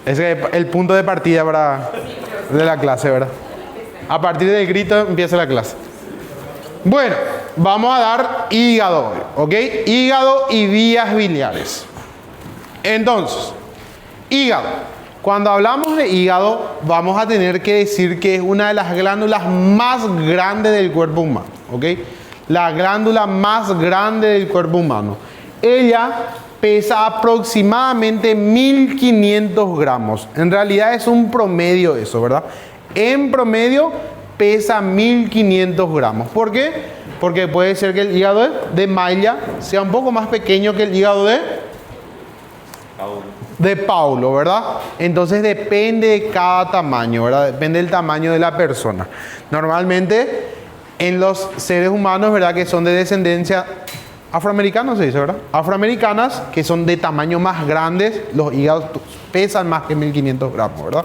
Ese es el punto de partida de la clase, ¿verdad? A partir del grito empieza la clase. Bueno, vamos a dar hígado hoy, ¿ok? Hígado y vías biliares. Entonces, hígado. Cuando hablamos de hígado, vamos a tener que decir que es una de las glándulas más grandes del cuerpo humano, ¿ok? La glándula más grande del cuerpo humano. Ella pesa aproximadamente 1500 gramos. En realidad es un promedio eso, ¿verdad? En promedio pesa 1500 gramos. ¿Por qué? Porque puede ser que el hígado de Maya sea un poco más pequeño que el hígado de Paulo, ¿verdad? Entonces depende de cada tamaño, ¿verdad? Depende del tamaño de la persona. Normalmente en los seres humanos, ¿verdad? Que son de descendencia afroamericana, se dice, ¿verdad? Afroamericanas, que son de tamaño más grandes, los hígados pesan más que 1500 gramos, ¿verdad?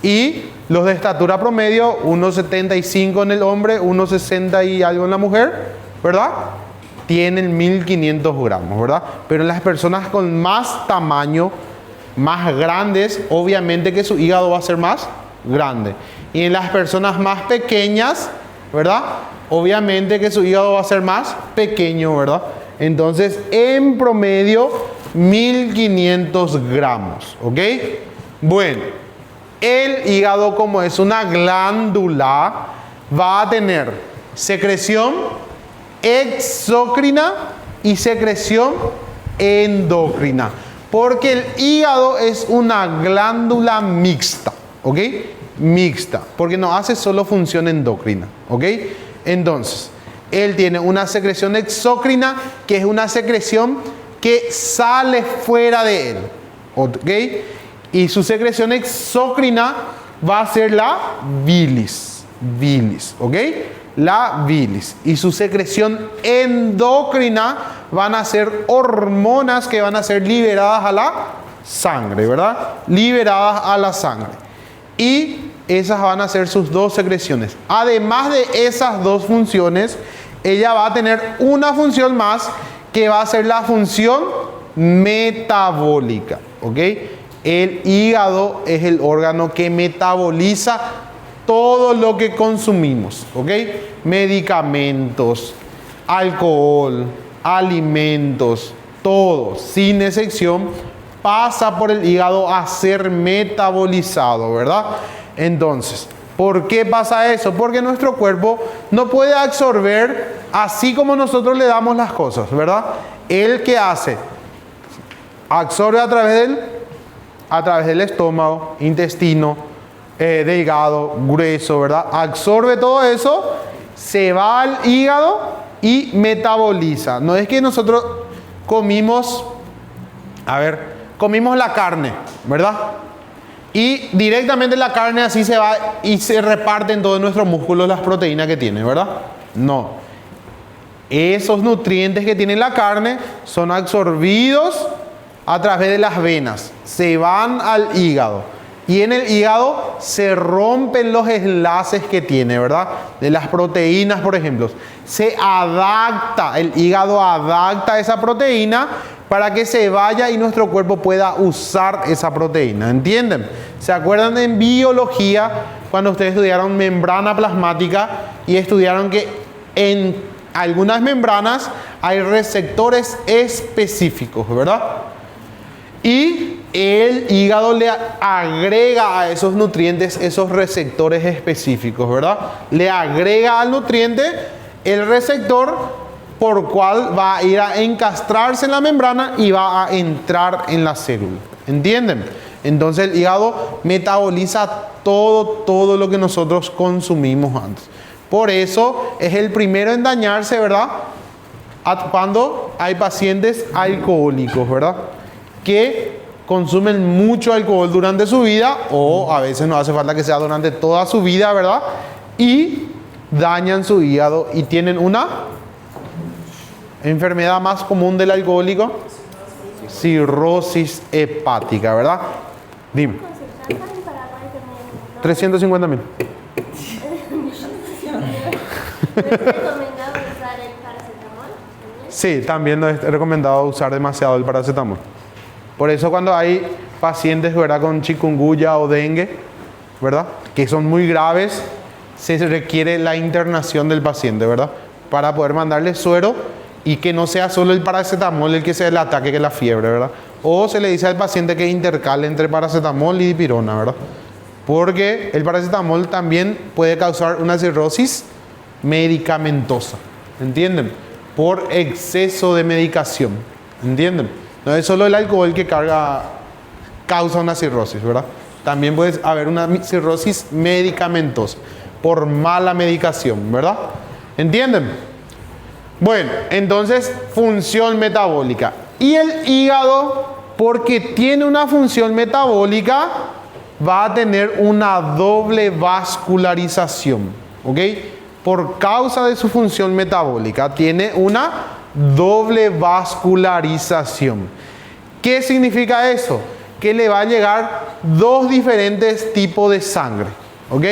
Y los de estatura promedio, 1,75 en el hombre, 1,60 y algo en la mujer, ¿verdad? Tienen 1500 gramos, ¿verdad? Pero en las personas con más tamaño, más grandes, obviamente que su hígado va a ser más grande. Y en las personas más pequeñas, ¿verdad? Obviamente que su hígado va a ser más pequeño, ¿verdad? Entonces, en promedio, 1500 gramos, ¿ok? Bueno, el hígado, como es una glándula, va a tener secreción exócrina y secreción endocrina. Porque el hígado es una glándula mixta, ¿ok? Mixta, porque no hace solo función endocrina, ¿ok? Entonces, él tiene una secreción exócrina, que es una secreción que sale fuera de él, ¿ok? Y su secreción exócrina va a ser la bilis, ¿ok? La bilis. Y su secreción endocrina van a ser hormonas que van a ser liberadas a la sangre, ¿verdad? Liberadas a la sangre. Y esas van a ser sus dos secreciones. Además de esas dos funciones, ella va a tener una función más que va a ser la función metabólica, ¿ok? El hígado es el órgano que metaboliza todo lo que consumimos, ¿ok? Medicamentos, alcohol, alimentos, todo, sin excepción, pasa por el hígado a ser metabolizado, ¿verdad? Entonces, ¿por qué pasa eso? Porque nuestro cuerpo no puede absorber así como nosotros le damos las cosas, ¿verdad? ¿Él qué hace? Absorbe a través del estómago, intestino, delgado, grueso, ¿verdad? Absorbe todo eso, se va al hígado y metaboliza. No es que nosotros comimos la carne, ¿verdad? Y directamente la carne así se va y se reparte en todos nuestros músculos las proteínas que tiene, ¿verdad? No. Esos nutrientes que tiene la carne son absorbidos a través de las venas, se van al hígado. Y en el hígado se rompen los enlaces que tiene, ¿verdad? De las proteínas, por ejemplo. Se adapta, el hígado adapta esa proteína para que se vaya y nuestro cuerpo pueda usar esa proteína. ¿Entienden? ¿Se acuerdan en biología cuando ustedes estudiaron membrana plasmática y estudiaron que en algunas membranas hay receptores específicos, ¿verdad? Y el hígado le agrega a esos nutrientes esos receptores específicos, ¿verdad? Le agrega al nutriente el receptor por cual va a ir a encastrarse en la membrana y va a entrar en la célula. ¿Entienden? Entonces el hígado metaboliza todo lo que nosotros consumimos antes. Por eso es el primero en dañarse, ¿verdad? Cuando hay pacientes alcohólicos, ¿verdad? Que consumen mucho alcohol durante su vida, o a veces no hace falta que sea durante toda su vida, ¿verdad? Y dañan su hígado y tienen una enfermedad más común del alcohólico, cirrosis hepática, ¿verdad? Dime. 350.000. ¿Es recomendado usar el paracetamol? Sí, también no es recomendado usar demasiado el paracetamol. Por eso cuando hay pacientes, ¿verdad?, con chikungunya o dengue, ¿verdad?, que son muy graves, se requiere la internación del paciente, ¿verdad?, para poder mandarle suero y que no sea solo el paracetamol el que sea el ataque, que es la fiebre, ¿verdad? O se le dice al paciente que intercale entre paracetamol y dipirona, ¿verdad? Porque el paracetamol también puede causar una cirrosis medicamentosa, ¿entienden? Por exceso de medicación, ¿entienden? No es solo el alcohol que causa una cirrosis, ¿verdad? También puede haber una cirrosis medicamentosa por mala medicación, ¿verdad? ¿Entienden? Bueno, entonces, función metabólica. Y el hígado, porque tiene una función metabólica, va a tener una doble vascularización, ¿ok? Por causa de su función metabólica, tiene una doble vascularización. ¿Qué significa eso? Que le va a llegar dos diferentes tipos de sangre, ¿ok?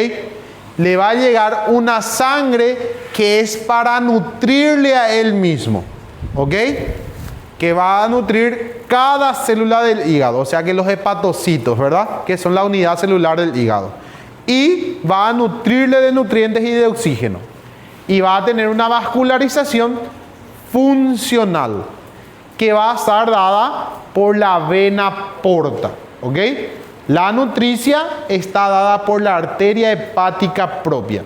Le va a llegar una sangre que es para nutrirle a él mismo, ¿ok? Que va a nutrir cada célula del hígado, o sea que los hepatocitos, ¿verdad?, que son la unidad celular del hígado. Y va a nutrirle de nutrientes y de oxígeno. Y va a tener una vascularización funcional, que va a estar dada por la vena porta, ¿ok? La nutricia está dada por la arteria hepática propia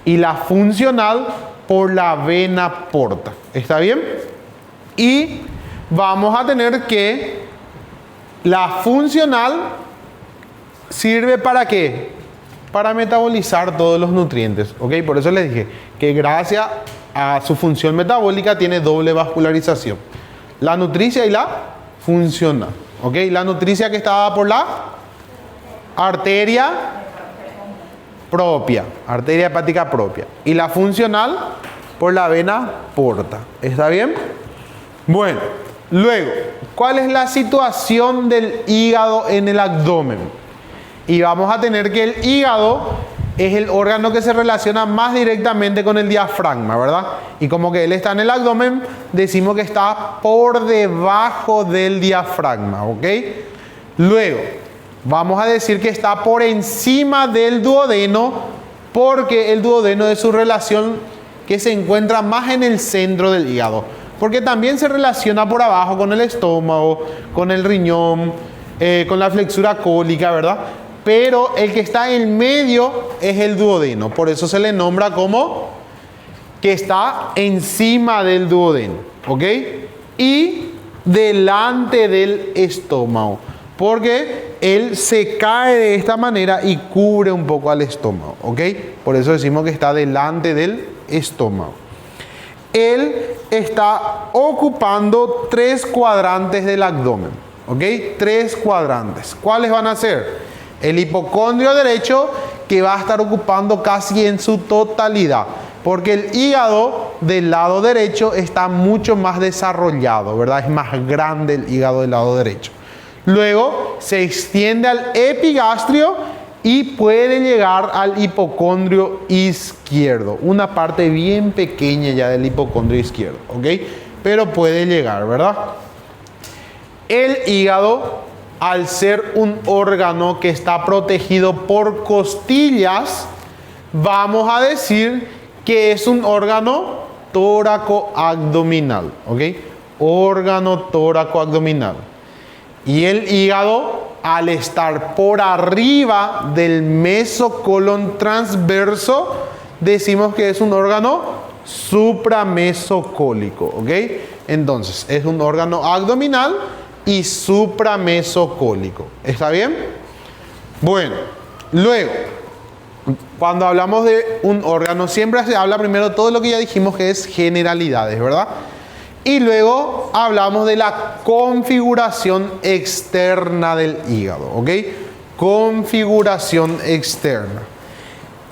y la funcional por la vena porta. ¿Está bien? Y vamos a tener que la funcional sirve ¿para qué? Para metabolizar todos los nutrientes, ¿ok? Por eso les dije que gracias a su función metabólica tiene doble vascularización. La nutricia y la funcional, ¿ok? La nutricia que está dada por la arteria propia, arteria hepática propia. Y la funcional por la vena porta. ¿Está bien? Bueno, luego, ¿cuál es la situación del hígado en el abdomen? Y vamos a tener que el hígado es el órgano que se relaciona más directamente con el diafragma, ¿verdad? Y como que él está en el abdomen, decimos que está por debajo del diafragma, ¿ok? Luego, vamos a decir que está por encima del duodeno, porque el duodeno es su relación que se encuentra más en el centro del hígado. Porque también se relaciona por abajo con el estómago, con el riñón, con la flexura cólica, ¿verdad? Pero el que está en medio es el duodeno. Por eso se le nombra como que está encima del duodeno, ¿ok? Y delante del estómago. Porque él se cae de esta manera y cubre un poco al estómago, ¿ok? Por eso decimos que está delante del estómago. Él está ocupando 3 cuadrantes del abdomen, ¿ok? 3 cuadrantes. ¿Cuáles van a ser? El hipocondrio derecho, que va a estar ocupando casi en su totalidad, porque el hígado del lado derecho está mucho más desarrollado, ¿verdad? Es más grande el hígado del lado derecho. Luego se extiende al epigastrio y puede llegar al hipocondrio izquierdo. Una parte bien pequeña ya del hipocondrio izquierdo, ¿ok? Pero puede llegar, ¿verdad? El hígado, al ser un órgano que está protegido por costillas, vamos a decir que es un órgano tóraco-abdominal, ¿ok? Órgano tóraco-abdominal. Y el hígado, al estar por arriba del mesocolon transverso, decimos que es un órgano supramesocólico, ¿ok? Entonces, es un órgano abdominal y supramesocólico. ¿Está bien? Bueno, luego, cuando hablamos de un órgano, siempre se habla primero todo lo que ya dijimos que es generalidades, ¿verdad? Y luego hablamos de la configuración externa del hígado, ¿ok? Configuración externa.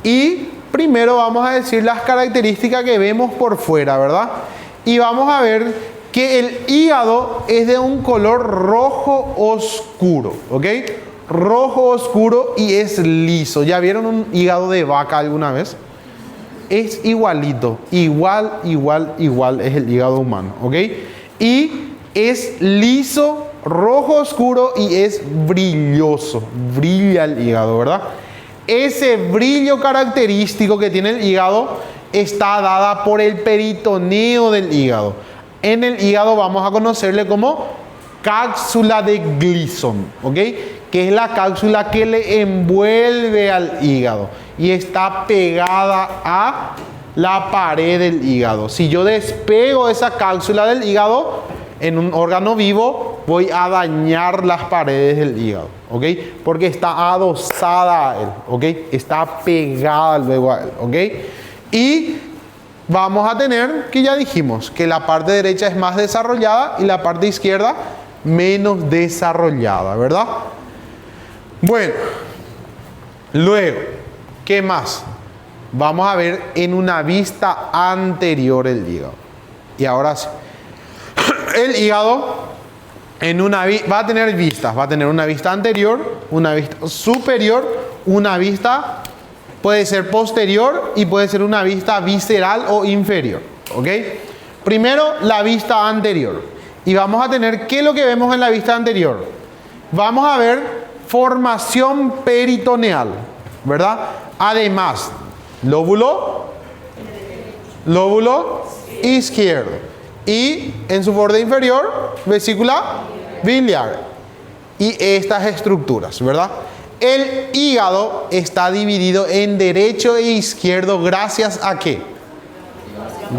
Y primero vamos a decir las características que vemos por fuera, ¿verdad? Y vamos a ver que el hígado es de un color rojo oscuro, ¿ok? Rojo oscuro y es liso. ¿Ya vieron un hígado de vaca alguna vez? Es igualito, igual es el hígado humano, ¿ok? Y es liso, rojo oscuro y es brilloso, brilla el hígado, ¿verdad? Ese brillo característico que tiene el hígado está dada por el peritoneo del hígado. En el hígado vamos a conocerle como cápsula de Gleason, ¿ok? Que es la cápsula que le envuelve al hígado y está pegada a la pared del hígado. Si yo despego esa cápsula del hígado en un órgano vivo, voy a dañar las paredes del hígado, ¿ok? Porque está adosada a él, ¿ok? Está pegada luego a él, ¿ok? Y vamos a tener, que ya dijimos, que la parte derecha es más desarrollada y la parte izquierda menos desarrollada, ¿verdad? Bueno, luego, ¿qué más? Vamos a ver en una vista anterior el hígado. Y ahora sí. El hígado va a tener vistas. Va a tener una vista anterior, una vista superior, una vista puede ser posterior y puede ser una vista visceral o inferior. ¿Ok? Primero, la vista anterior. Y vamos a tener, ¿qué es lo que vemos en la vista anterior? Vamos a ver formación peritoneal, ¿verdad? Además, lóbulo izquierdo. Y en su borde inferior, vesícula biliar. Y estas estructuras, ¿verdad? El hígado está dividido en derecho e izquierdo gracias a ¿qué?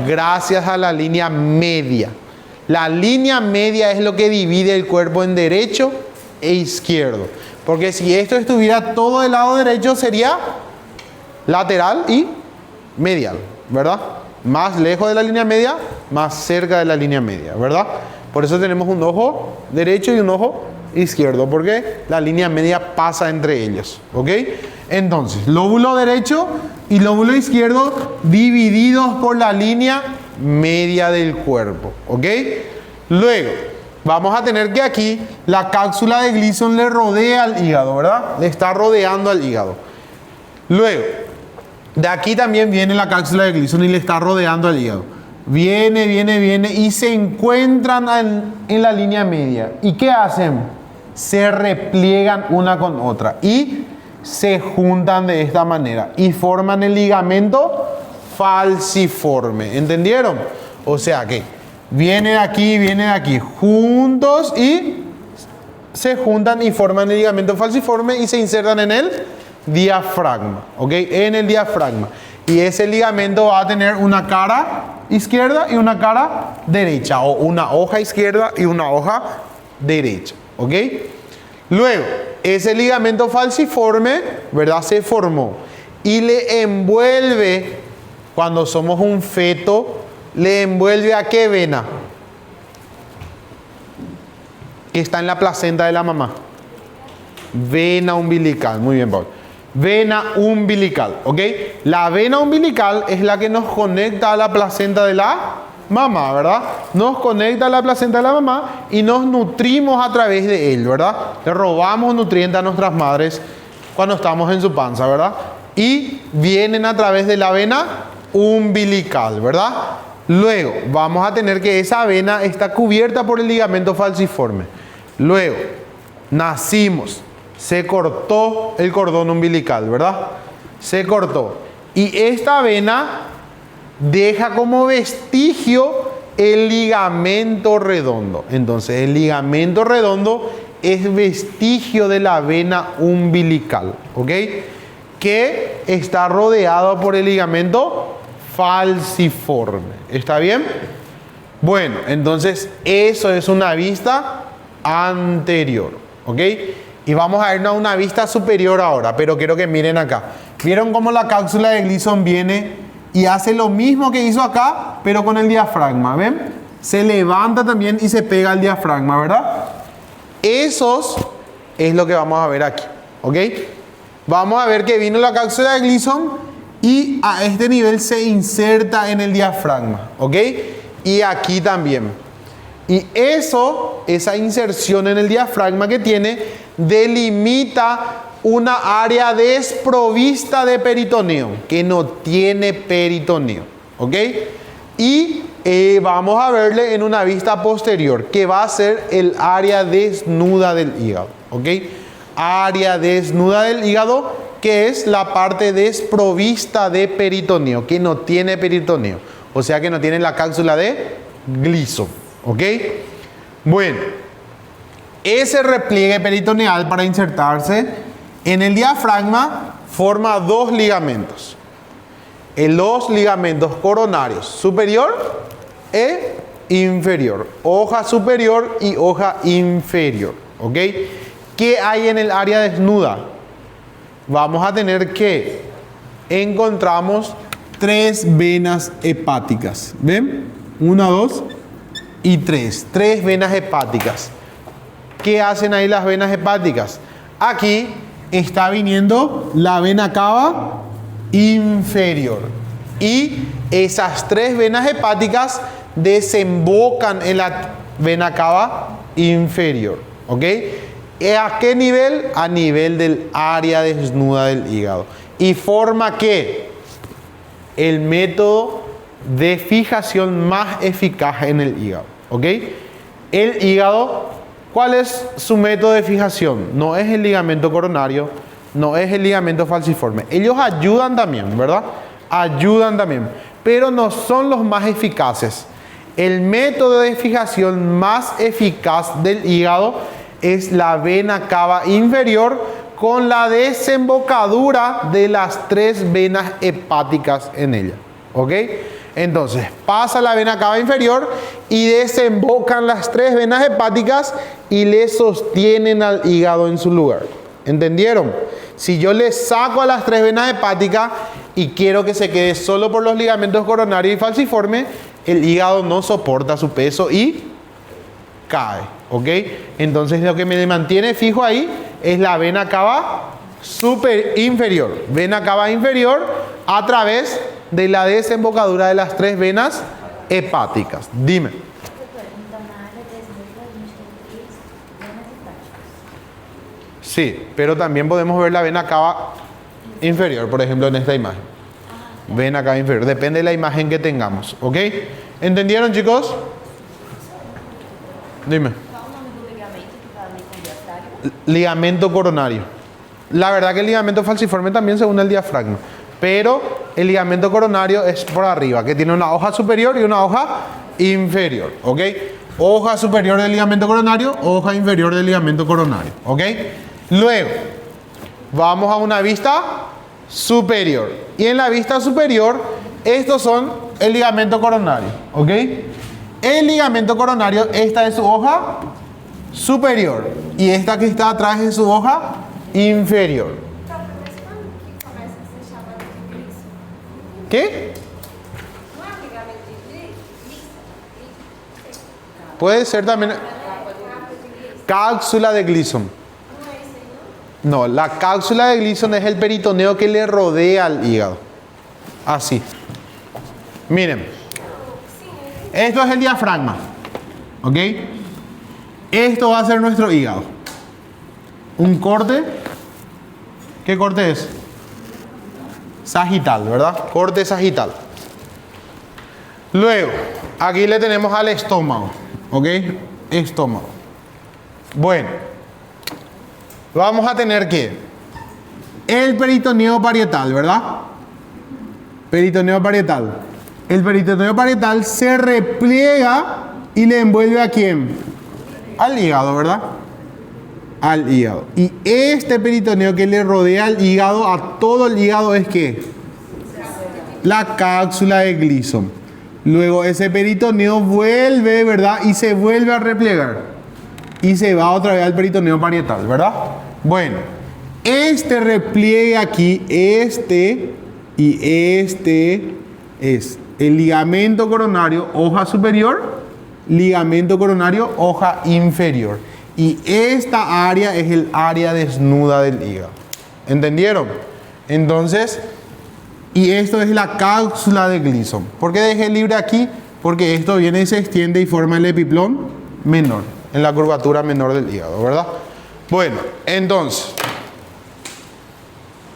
Gracias a la línea media. La línea media es lo que divide el cuerpo en derecho e izquierdo. Porque si esto estuviera todo del lado derecho sería lateral y medial, ¿verdad? Más lejos de la línea media, más cerca de la línea media, ¿verdad? Por eso tenemos un ojo derecho y un ojo izquierdo, porque la línea media pasa entre ellos, ¿ok? Entonces, lóbulo derecho y lóbulo izquierdo divididos por la línea media del cuerpo, ¿ok? Luego, vamos a tener que aquí la cápsula de Gleason le rodea al hígado, ¿verdad? Le está rodeando al hígado. Luego, de aquí también viene la cápsula de Gleason y le está rodeando al hígado. Viene y se encuentran en la línea media. ¿Y qué hacen? Se repliegan una con otra y se juntan de esta manera y forman el ligamento falciforme. ¿Entendieron? O sea que vienen aquí juntos y se juntan y forman el ligamento falciforme y se insertan en el diafragma, ¿ok? En el diafragma. Y ese ligamento va a tener una cara izquierda y una cara derecha, o una hoja izquierda y una hoja derecha, ¿ok? Luego, ese ligamento falciforme, ¿verdad? Se formó y le envuelve, cuando somos un feto, le envuelve ¿a qué vena? Que está en la placenta de la mamá. Vena umbilical, muy bien, Pablo. Vena umbilical, ¿ok? La vena umbilical es la que nos conecta a la placenta de la mamá, ¿verdad? Nos conecta a la placenta de la mamá y nos nutrimos a través de él, ¿verdad? Le robamos nutrientes a nuestras madres cuando estamos en su panza, ¿verdad? Y vienen a través de la vena umbilical, ¿verdad? Luego, vamos a tener que esa vena está cubierta por el ligamento falciforme. Luego, nacimos. Se cortó el cordón umbilical, ¿verdad? Se cortó. Y esta vena deja como vestigio el ligamento redondo. Entonces, el ligamento redondo es vestigio de la vena umbilical, ¿ok? Que está rodeado por el ligamento falciforme. ¿Está bien? Bueno, entonces, eso es una vista anterior, ¿ok? Y vamos a irnos a una vista superior ahora, pero quiero que miren acá. ¿Vieron cómo la cápsula de Gleason viene y hace lo mismo que hizo acá, pero con el diafragma? ¿Ven? Se levanta también y se pega al diafragma, ¿verdad? Esos es lo que vamos a ver aquí, ¿ok? Vamos a ver que vino la cápsula de Gleason y a este nivel se inserta en el diafragma, ¿ok? Y aquí también. Y esa inserción en el diafragma que tiene, delimita una área desprovista de peritoneo, que no tiene peritoneo, ¿ok? Y vamos a verle en una vista posterior, que va a ser el área desnuda del hígado, ¿ok? Área desnuda del hígado, que es la parte desprovista de peritoneo, que no tiene peritoneo, o sea que no tiene la cápsula de Gleason, ¿ok? Bueno, ese repliegue peritoneal para insertarse en el diafragma forma dos ligamentos. Los ligamentos coronarios superior e inferior. Hoja superior y hoja inferior. ¿Ok? ¿Qué hay en el área desnuda? Vamos a tener que encontramos 3 venas hepáticas. ¿Ven? 1, 2 y 3. 3 venas hepáticas. ¿Qué hacen ahí las venas hepáticas? Aquí está viniendo la vena cava inferior. Y esas 3 venas hepáticas desembocan en la vena cava inferior. ¿Ok? ¿A qué nivel? A nivel del área desnuda del hígado. Y forma que el método de fijación más eficaz en el hígado. ¿Ok? El hígado, ¿cuál es su método de fijación? No es el ligamento coronario, no es el ligamento falciforme. Ellos ayudan también, ¿verdad? Ayudan también, pero no son los más eficaces. El método de fijación más eficaz del hígado es la vena cava inferior con la desembocadura de las 3 venas hepáticas en ella. ¿Ok? Entonces, pasa la vena cava inferior y desembocan las 3 venas hepáticas y le sostienen al hígado en su lugar. ¿Entendieron? Si yo le saco a las 3 venas hepáticas y quiero que se quede solo por los ligamentos coronarios y falciforme, el hígado no soporta su peso y cae. ¿Ok? Entonces lo que me mantiene fijo ahí es la vena cava inferior. Vena cava inferior a través de la desembocadura de las 3 venas hepáticas. Dime. Sí, pero también podemos ver la vena cava inferior, por ejemplo en esta imagen. Vena cava inferior, depende de la imagen que tengamos. ¿Ok? ¿Entendieron, chicos? Dime. Ligamento coronario. La verdad que el ligamento falciforme también se une al diafragma, pero el ligamento coronario es por arriba, que tiene una hoja superior y una hoja inferior. ¿Ok? Hoja superior del ligamento coronario, hoja inferior del ligamento coronario. ¿Ok? Luego, vamos a una vista superior. Y en la vista superior, estos son el ligamento coronario. ¿Ok? El ligamento coronario, esta es su hoja superior y esta que está atrás es su hoja inferior. ¿Qué? Puede ser también cápsula de Gleason. No, la cápsula de Gleason es el peritoneo que le rodea al hígado. Así. Miren. Esto es el diafragma. ¿Ok? Esto va a ser nuestro hígado. Un corte. ¿Qué corte es? Sagital, ¿verdad? Corte sagital. Luego, aquí le tenemos al estómago. ¿Ok? Estómago. Bueno. Vamos a tener que el peritoneo parietal, ¿verdad? Peritoneo parietal. El peritoneo parietal se repliega y le envuelve ¿a quién? Al hígado, ¿verdad? Al hígado. Y este peritoneo que le rodea al hígado, a todo el hígado, es ¿qué? La cápsula de Gleason. Luego ese peritoneo vuelve, ¿verdad? Y se vuelve a replegar. Y se va otra vez al peritoneo parietal, ¿verdad? Bueno, este repliegue aquí, este y este es el ligamento coronario, hoja superior, ligamento coronario, hoja inferior. Y esta área es el área desnuda del hígado. ¿Entendieron? Entonces, y esto es la cápsula de Gleason. ¿Por qué dejé libre aquí? Porque esto viene y se extiende y forma el epiplón menor, en la curvatura menor del hígado, ¿verdad? Bueno, entonces,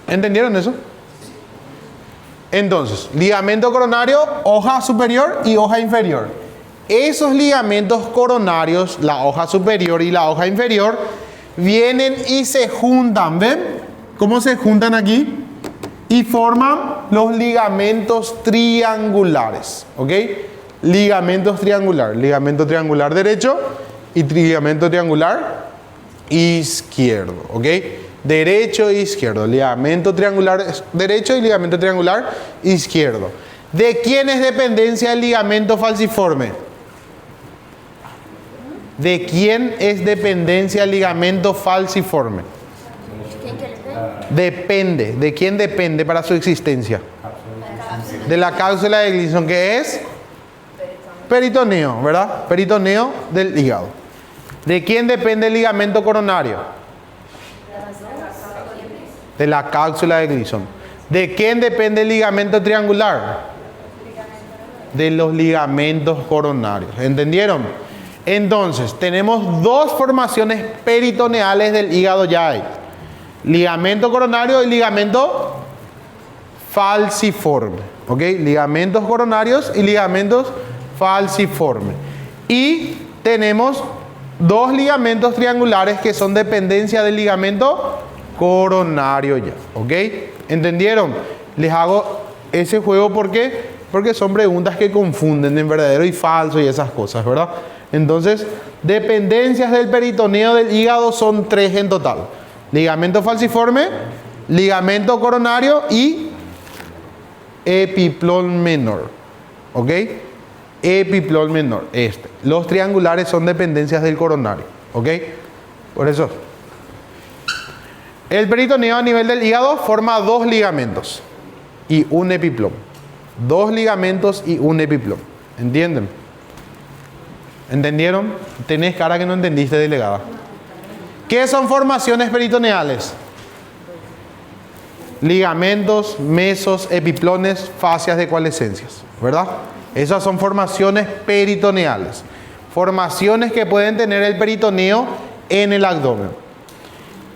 ¿entendieron eso? Entonces, ligamento coronario, hoja superior y hoja inferior. Esos ligamentos coronarios, la hoja superior y la hoja inferior, vienen y se juntan. ¿Ven cómo se juntan aquí? Y forman los ligamentos triangulares. ¿Ok? Ligamentos triangulares. Ligamento triangular derecho y ligamento triangular izquierdo. ¿Ok? Derecho e izquierdo. Ligamento triangular derecho y ligamento triangular izquierdo. ¿De quién es dependencia el ligamento falciforme? ¿De quién es dependencia el ligamento falciforme? ¿Quién que le dé? Depende. ¿De quién depende para su existencia? De la cápsula de Gleason, que es peritoneo, ¿verdad? Peritoneo del hígado. ¿De quién depende el ligamento coronario? De la cápsula de Gleason. ¿De quién depende el ligamento triangular? De los ligamentos coronarios. ¿Entendieron? Entonces, tenemos dos formaciones peritoneales del hígado ya hay. Ligamento coronario y ligamento falciforme. ¿Ok? Ligamentos coronarios y ligamentos falciformes. Y tenemos dos ligamentos triangulares que son dependencia del ligamento coronario ya. ¿Ok? ¿Entendieron? Les hago ese juego porque son preguntas que confunden en verdadero y falso y esas cosas, ¿verdad? Entonces, dependencias del peritoneo del hígado son 3 en total. Ligamento falciforme, ligamento coronario y epiplón menor. ¿Ok? Epiplón menor. Los triangulares son dependencias del coronario. ¿Ok? Por eso. El peritoneo a nivel del hígado forma 2 ligamentos y un epiplón. 2 ligamentos y un epiplón. ¿Entienden? ¿Entendieron? Tenés cara que no entendiste, delegada. ¿Qué son formaciones peritoneales? Ligamentos, mesos, epiplones, fascias de coalescencias, ¿verdad? Esas son formaciones peritoneales. Formaciones que pueden tener el peritoneo en el abdomen.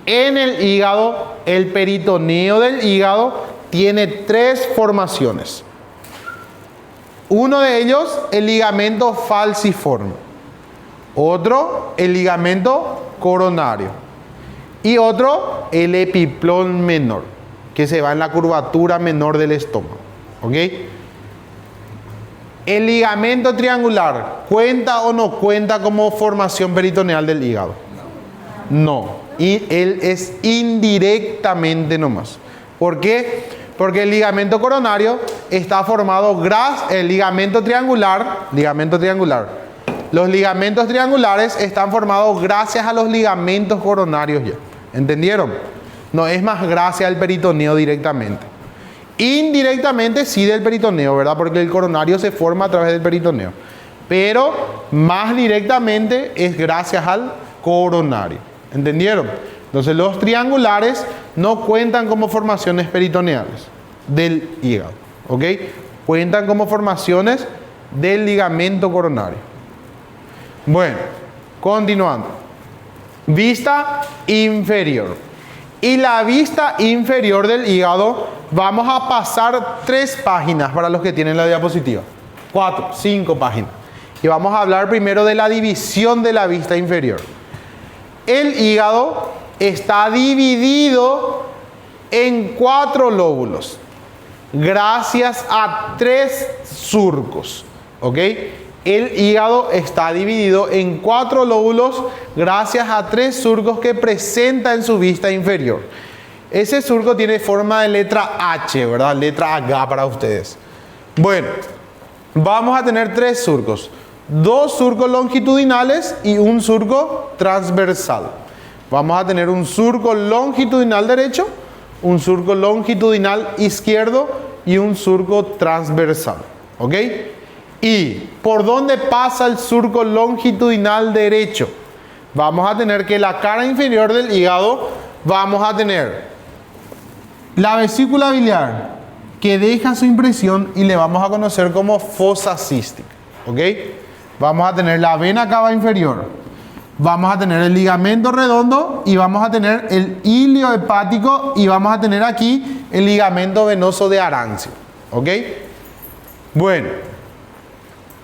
En el hígado, el peritoneo del hígado tiene 3 formaciones. Uno de ellos, el ligamento falciforme. Otro, el ligamento coronario. Y otro, el epiplón menor, que se va en la curvatura menor del estómago. ¿Ok? ¿El ligamento triangular cuenta o no cuenta como formación peritoneal del hígado? No. Y él es indirectamente nomás. ¿Por qué? Porque el ligamento coronario está formado gracias al ligamento triangular. Los ligamentos triangulares están formados gracias a los ligamentos coronarios ya. ¿Entendieron? No es más gracias al peritoneo directamente. Indirectamente sí del peritoneo, ¿verdad? Porque el coronario se forma a través del peritoneo. Pero más directamente es gracias al coronario. ¿Entendieron? Entonces los triangulares no cuentan como formaciones peritoneales del hígado. ¿Ok? Cuentan como formaciones del ligamento coronario. Bueno, continuando. Vista inferior. Y la vista inferior del hígado, vamos a pasar 3 páginas para los que tienen la diapositiva. 4, 5 páginas. Y vamos a hablar primero de la división de la vista inferior. El hígado está dividido en 4 lóbulos, gracias a 3 surcos. ¿Ok? El hígado está dividido en 4 lóbulos gracias a 3 surcos que presenta en su vista inferior. Ese surco tiene forma de letra H, ¿verdad? Letra H para ustedes. Bueno, vamos a tener 3 surcos. 2 surcos longitudinales y un surco transversal. Vamos a tener un surco longitudinal derecho, un surco longitudinal izquierdo y un surco transversal. ¿Ok? ¿Y por dónde pasa el surco longitudinal derecho? Vamos a tener que la cara inferior del hígado, vamos a tener la vesícula biliar que deja su impresión y le vamos a conocer como fosa cística. ¿Ok? Vamos a tener la vena cava inferior, vamos a tener el ligamento redondo y vamos a tener el ilio hepático y vamos a tener aquí el ligamento venoso de Arancio. ¿Ok? Bueno,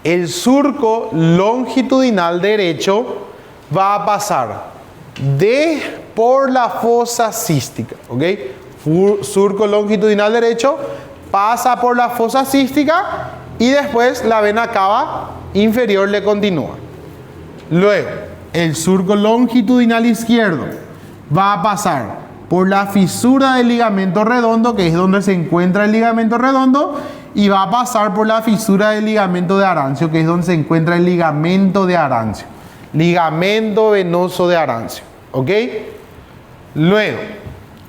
el surco longitudinal derecho va a pasar por la fosa cística. ¿Ok? Surco longitudinal derecho pasa por la fosa cística y después la vena cava inferior le continúa. Luego, el surco longitudinal izquierdo va a pasar por la fisura del ligamento redondo, que es donde se encuentra el ligamento redondo, y va a pasar por la fisura del ligamento de Arancio, que es donde se encuentra el ligamento de Arancio. Ligamento venoso de Arancio. ¿Ok? Luego,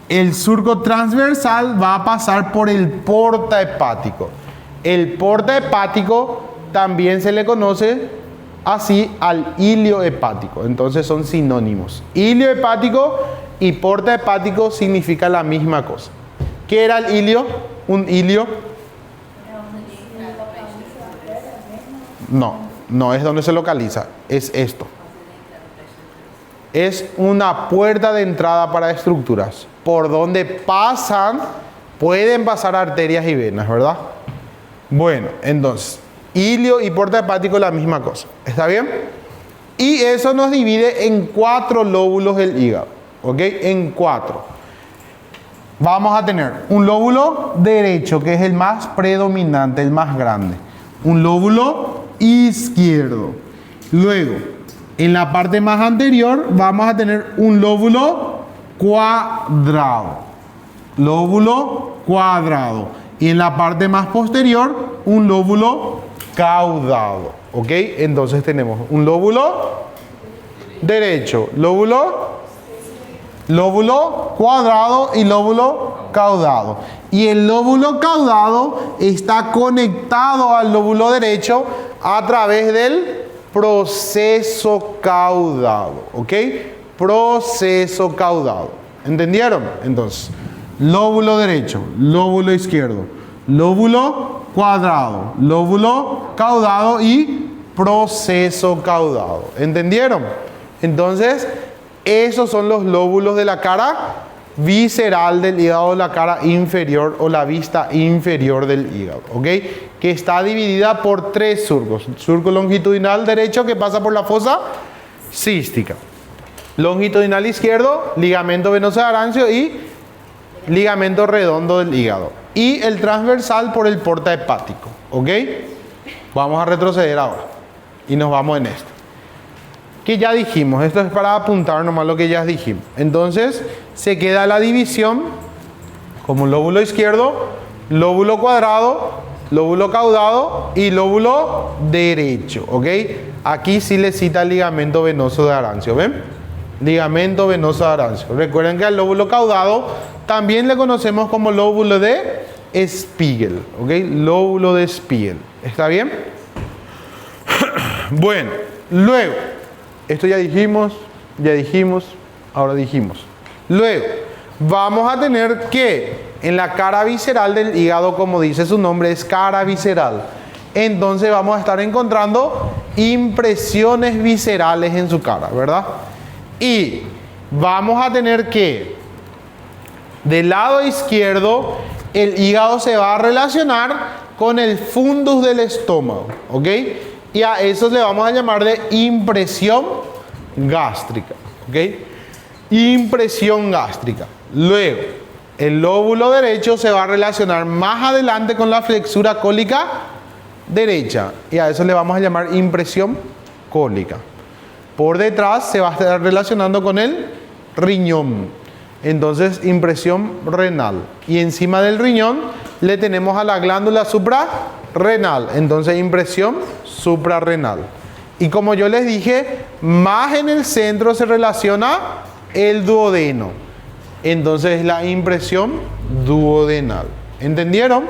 el surco transversal va a pasar por el porta hepático. El porta hepático también se le conoce así al ilio hepático. Entonces son sinónimos. Ilio hepático y porta hepático significa la misma cosa. ¿Qué era el ilio? Un ilio. No es donde se localiza. Es esto. Es una puerta de entrada para estructuras por donde pueden pasar arterias y venas, ¿verdad? Bueno, entonces, ilio y porta hepático la misma cosa, ¿está bien? Y eso nos divide en 4 lóbulos del hígado, ¿ok? En 4. Vamos a tener un lóbulo derecho, que es el más predominante, el más grande. Un lóbulo izquierdo. Luego, en la parte más anterior vamos a tener un lóbulo cuadrado. Lóbulo cuadrado. Y en la parte más posterior, un lóbulo caudado. ¿Ok? Entonces tenemos un lóbulo derecho, lóbulo cuadrado y lóbulo caudado. Y el lóbulo caudado está conectado al lóbulo derecho a través del proceso caudado. ¿Ok? Proceso caudado. ¿Entendieron? Entonces, lóbulo derecho, lóbulo izquierdo, lóbulo cuadrado, lóbulo caudado y proceso caudado. ¿Entendieron? Entonces, esos son los lóbulos de la cara visceral del hígado, la cara inferior o la vista inferior del hígado, ¿ok? Que está dividida por 3 surcos. Surco longitudinal derecho que pasa por la fosa cística. Longitudinal izquierdo, ligamento venoso de Arancio y ligamento redondo del hígado. Y el transversal por el porta hepático, ¿ok? Vamos a retroceder ahora y nos vamos en esto. Que ya dijimos, esto es para apuntar nomás lo que ya dijimos. Entonces se queda la división como lóbulo izquierdo, lóbulo cuadrado, lóbulo caudado y lóbulo derecho, ¿ok? Aquí sí le cita el ligamento venoso de Arancio, ¿ven? Ligamento venoso de Arancio. Recuerden que al lóbulo caudado también le conocemos como lóbulo de Spiegel, ¿ok? Lóbulo de Spiegel, ¿está bien? Bueno, luego, esto ya dijimos, ahora dijimos. Luego, vamos a tener que en la cara visceral del hígado, como dice su nombre, es cara visceral. Entonces vamos a estar encontrando impresiones viscerales en su cara, ¿verdad? Y vamos a tener que, del lado izquierdo, el hígado se va a relacionar con el fundus del estómago, ¿ok? Y a eso le vamos a llamar de impresión gástrica, ¿ok? Impresión gástrica. Luego, el lóbulo derecho se va a relacionar más adelante con la flexura cólica derecha. Y a eso le vamos a llamar impresión cólica. Por detrás se va a estar relacionando con el riñón. Entonces, impresión renal. Y encima del riñón le tenemos a la glándula suprarrenal. Entonces, impresión suprarrenal. Y como yo les dije, más en el centro se relaciona el duodeno. Entonces, la impresión duodenal. ¿Entendieron?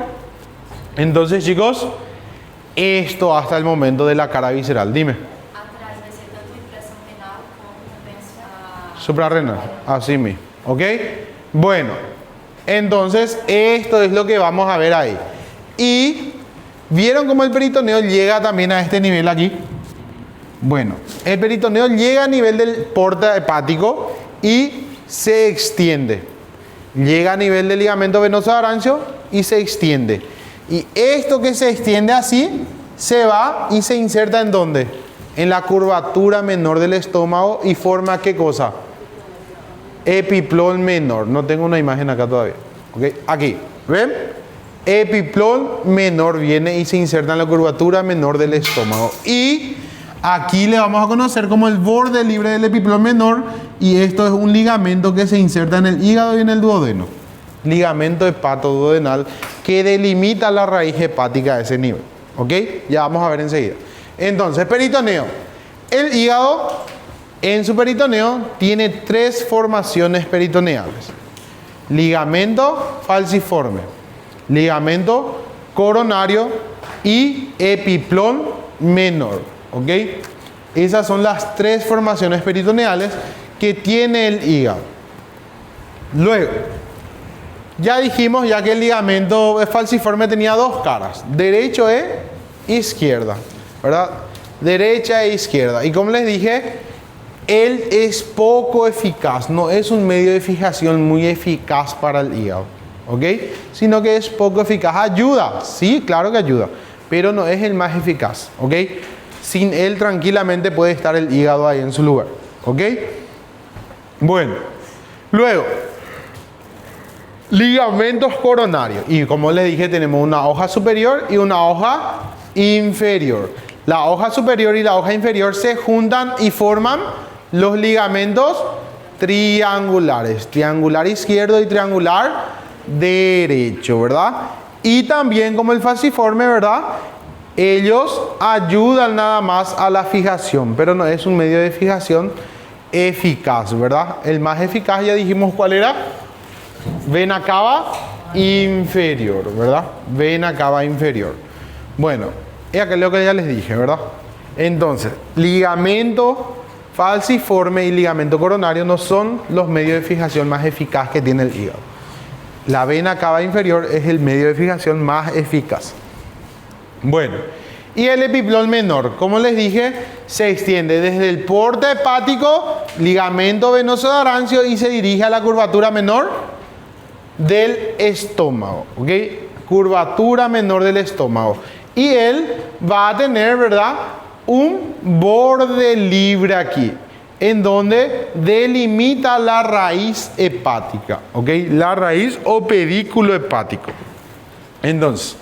Entonces, chicos, esto hasta el momento de la cara visceral. Dime. Atrás vai ser tanto impressão renal como também a... Suprarrenal. Así mismo. ¿Ok? Bueno, entonces esto es lo que vamos a ver ahí. Y ¿vieron cómo el peritoneo llega también a este nivel aquí? Bueno, el peritoneo llega a nivel del porta hepático y se extiende. Llega a nivel del ligamento venoso de Arancio y se extiende. Y esto que se extiende así, se va y se inserta ¿en dónde? En la curvatura menor del estómago y forma ¿qué cosa? Epiplón menor. No tengo una imagen acá todavía. ¿Ok? Aquí. ¿Ven? Epiplón menor viene y se inserta en la curvatura menor del estómago. Y aquí le vamos a conocer como el borde libre del epiplón menor. Y esto es un ligamento que se inserta en el hígado y en el duodeno. Ligamento hepatoduodenal que delimita la raíz hepática a ese nivel. ¿Ok? Ya vamos a ver enseguida. Entonces, peritoneo. El hígado, en su peritoneo, tiene 3 formaciones peritoneales. Ligamento falciforme, ligamento coronario y epiplón menor. ¿Ok? Esas son las 3 formaciones peritoneales que tiene el hígado. Luego, ya dijimos ya que el ligamento falciforme tenía 2 caras, derecho e izquierda, ¿verdad? Derecha e izquierda. Y como les dije, él es poco eficaz, no es un medio de fijación muy eficaz para el hígado, ¿ok? Sino que es poco eficaz. Ayuda, sí, claro que ayuda, pero no es el más eficaz, ¿ok? Sin él tranquilamente puede estar el hígado ahí en su lugar, ¿ok? Bueno, luego, ligamentos coronarios. Y como les dije, tenemos una hoja superior y una hoja inferior. La hoja superior y la hoja inferior se juntan y forman los ligamentos triangulares. Triangular izquierdo y triangular derecho, ¿verdad? Y también como el falciforme, ¿verdad? Ellos ayudan nada más a la fijación, pero no es un medio de fijación eficaz, ¿verdad? El más eficaz ya dijimos cuál era. Vena cava inferior, ¿verdad? Vena cava inferior. Bueno, es lo que ya les dije, ¿verdad? Entonces, ligamento falciforme y ligamento coronario no son los medios de fijación más eficaz que tiene el hígado. La vena cava inferior es el medio de fijación más eficaz. Bueno, y el epiplón menor, como les dije, se extiende desde el porte hepático, ligamento venoso de Arancio, y se dirige a la curvatura menor del estómago, ¿ok? Curvatura menor del estómago. Y él va a tener, ¿verdad?, un borde libre aquí, en donde delimita la raíz hepática, ¿ok? La raíz o pedículo hepático. Entonces,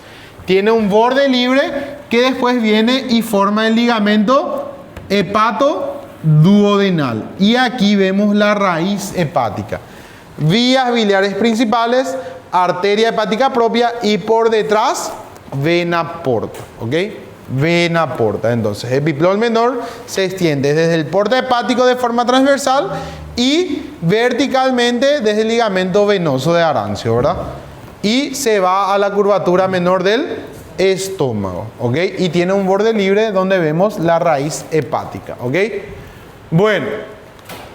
tiene un borde libre que después viene y forma el ligamento hepatoduodenal. Y aquí vemos la raíz hepática. Vías biliares principales, arteria hepática propia y por detrás, vena porta, ¿ok? Vena porta. Entonces, epiplón menor se extiende desde el porte hepático de forma transversal y verticalmente desde el ligamento venoso de Arancio, ¿verdad? Y se va a la curvatura menor del estómago, ¿ok? Y tiene un borde libre donde vemos la raíz hepática, ¿ok? Bueno,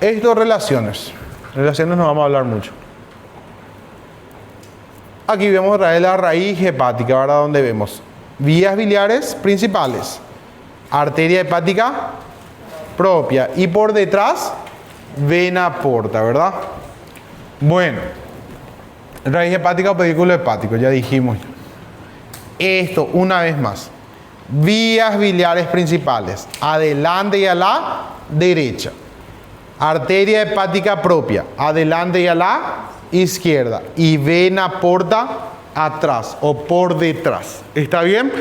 esto relaciones. Relaciones no vamos a hablar mucho. Aquí vemos la raíz hepática, ¿verdad? Donde vemos vías biliares principales, arteria hepática propia y por detrás vena porta, ¿verdad? Bueno, raíz hepática o pedículo hepático, ya dijimos. Esto, una vez más, vías biliares principales, adelante y a la derecha. Arteria hepática propia, adelante y a la izquierda. Y vena porta atrás o por detrás. ¿Está bien?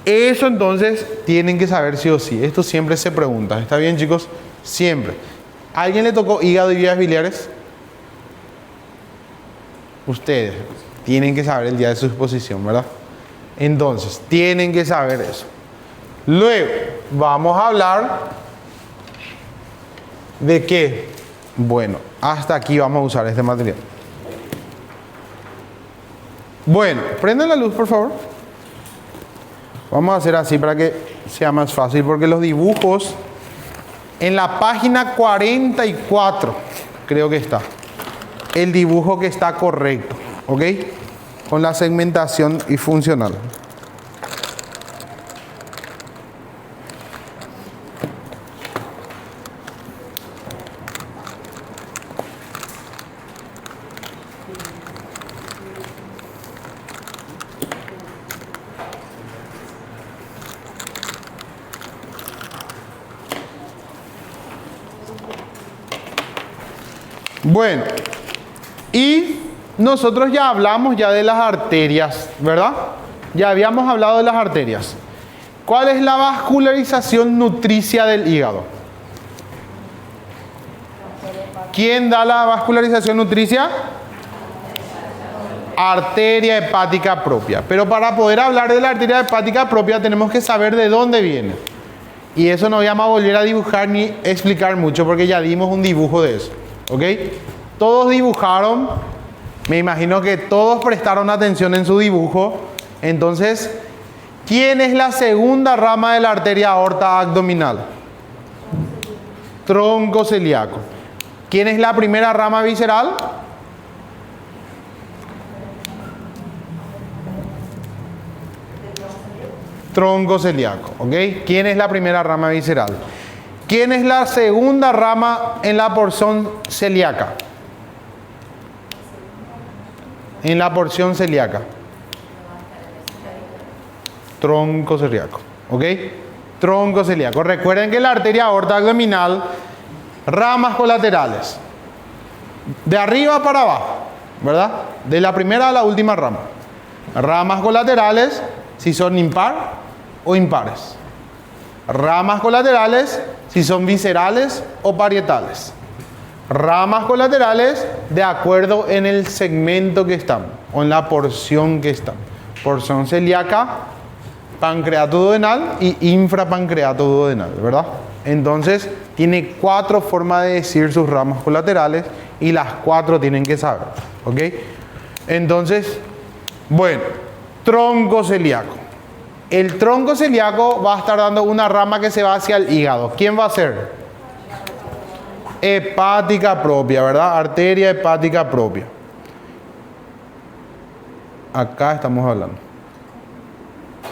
Eso entonces tienen que saber sí o sí. Esto siempre se pregunta. ¿Está bien, chicos? Siempre. ¿A alguien le tocó hígado y vías biliares? Ustedes tienen que saber el día de su exposición, ¿verdad? Entonces, tienen que saber eso. Luego, vamos a hablar de qué. Bueno, hasta aquí vamos a usar este material. Bueno, prenden la luz, por favor. Vamos a hacer así para que sea más fácil, porque los dibujos en la página 44, creo que está, el dibujo que está correcto, ¿ok? Con la segmentación y funcional. Bueno, y nosotros ya hablamos ya de las arterias, ¿verdad? Ya habíamos hablado de las arterias. ¿Cuál es la vascularización nutricia del hígado? ¿Quién da la vascularización nutricia? Arteria hepática propia. Pero para poder hablar de la arteria hepática propia tenemos que saber de dónde viene. Y eso no vamos a volver a dibujar ni explicar mucho porque ya dimos un dibujo de eso. ¿Ok? Todos dibujaron, me imagino que todos prestaron atención en su dibujo. Entonces, ¿quién es la segunda rama de la arteria aorta abdominal? Tronco celíaco. ¿Quién es la primera rama visceral? Tronco celíaco, ¿ok? ¿Quién es la primera rama visceral? ¿Quién es la segunda rama en la porción celíaca? En la porción celíaca. Tronco celíaco, ¿ok? Tronco celíaco. Recuerden que la arteria aorta abdominal, ramas colaterales, de arriba para abajo, ¿verdad? De la primera a la última rama. Ramas colaterales, si son impar o impares. Ramas colaterales, si son viscerales o parietales. Ramas colaterales, de acuerdo en el segmento que están, o en la porción que están. Porción celíaca, pancreato duodenal y infrapancreato duodenal, ¿verdad? Entonces, tiene 4 formas de decir sus ramas colaterales y las 4 tienen que saber, ¿ok? Entonces, bueno, tronco celíaco. El tronco celíaco va a estar dando una rama que se va hacia el hígado. ¿Quién va a ser? Hepática propia, ¿verdad? Arteria hepática propia. Acá estamos hablando.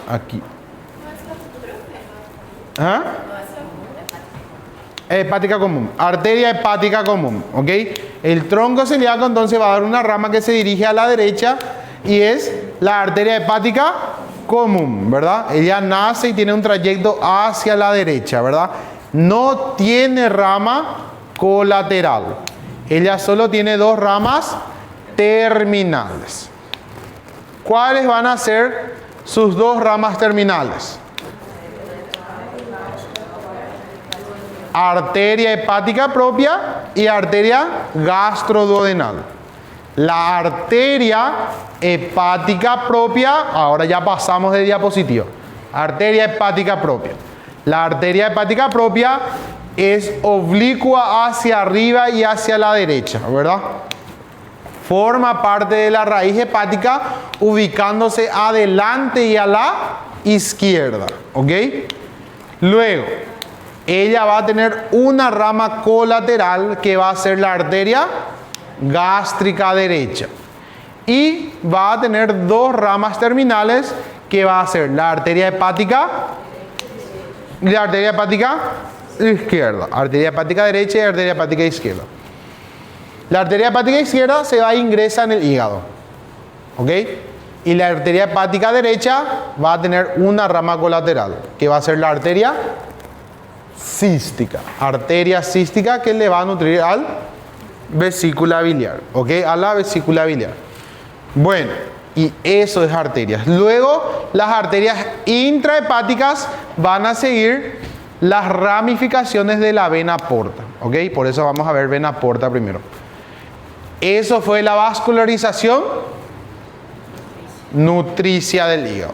Aquí. ¿Ah? Hepática común. Arteria hepática común, ¿ok? El tronco celíaco entonces va a dar una rama que se dirige a la derecha y es la arteria hepática común, ¿verdad? Ella nace y tiene un trayecto hacia la derecha, ¿verdad? No tiene rama colateral. Ella solo tiene 2 ramas terminales. ¿Cuáles van a ser sus 2 ramas terminales? Arteria hepática propia y arteria gastroduodenal. La arteria hepática propia, ahora ya pasamos de diapositiva. Arteria hepática propia. La arteria hepática propia es oblicua hacia arriba y hacia la derecha, ¿verdad? Forma parte de la raíz hepática ubicándose adelante y a la izquierda, ¿ok? Luego, ella va a tener una rama colateral que va a ser la arteria gástrica derecha. Y va a tener 2 ramas terminales que va a ser la arteria hepática y la arteria hepática izquierda. Arteria hepática derecha y arteria hepática izquierda. La arteria hepática izquierda se va a ingresar en el hígado, ¿ok? Y la arteria hepática derecha va a tener una rama colateral que va a ser la arteria cística. Arteria cística que le va a nutrir al vesícula biliar, ¿ok? A la vesícula biliar. Bueno, y eso es arterias. Luego, las arterias intrahepáticas van a seguir las ramificaciones de la vena porta, ¿ok? Por eso vamos a ver vena porta primero. Eso fue la vascularización nutricia del hígado.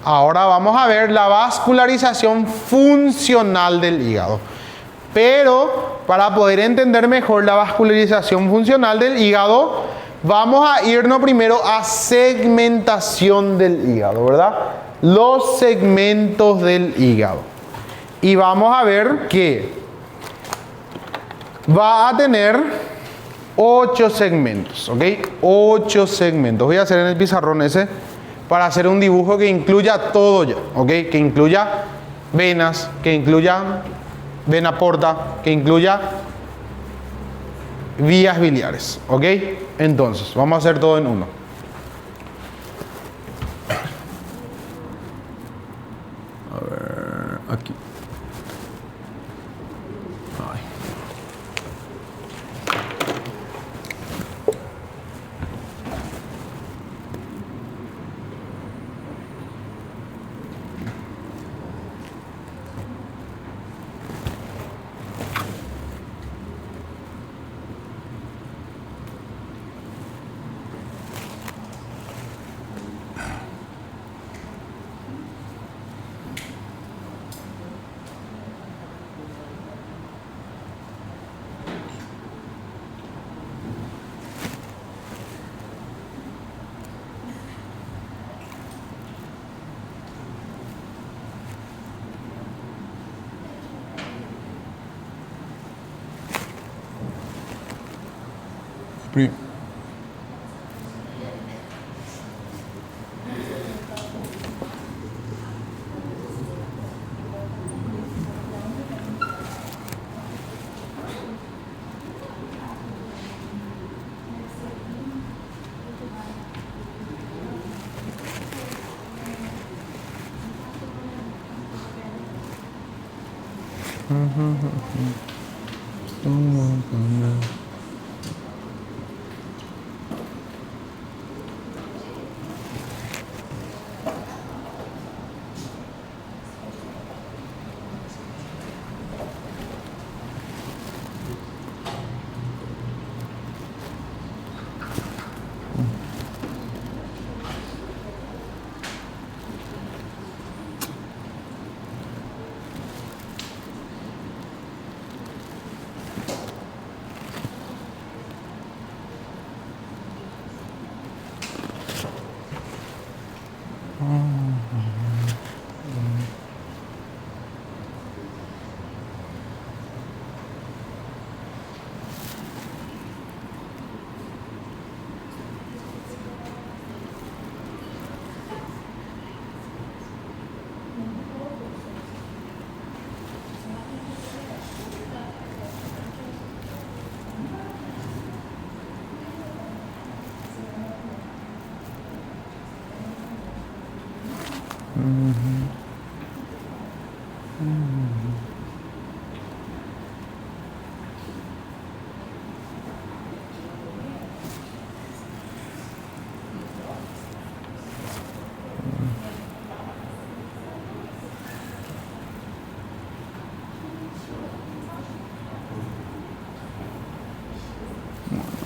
Ahora vamos a ver la vascularización funcional del hígado. Pero para poder entender mejor la vascularización funcional del hígado, vamos a irnos primero a segmentación del hígado, ¿verdad? Los segmentos del hígado. Y vamos a ver que va a tener 8 segmentos, ¿ok? 8 segmentos. Voy a hacer en el pizarrón ese para hacer un dibujo que incluya todo ya, ¿ok? Que incluya venas, que incluya vena porta, que incluya vías biliares, ¿ok? Entonces, vamos a hacer todo en uno. A ver, aquí. Ay.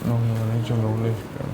No, me han hecho doble izquierda.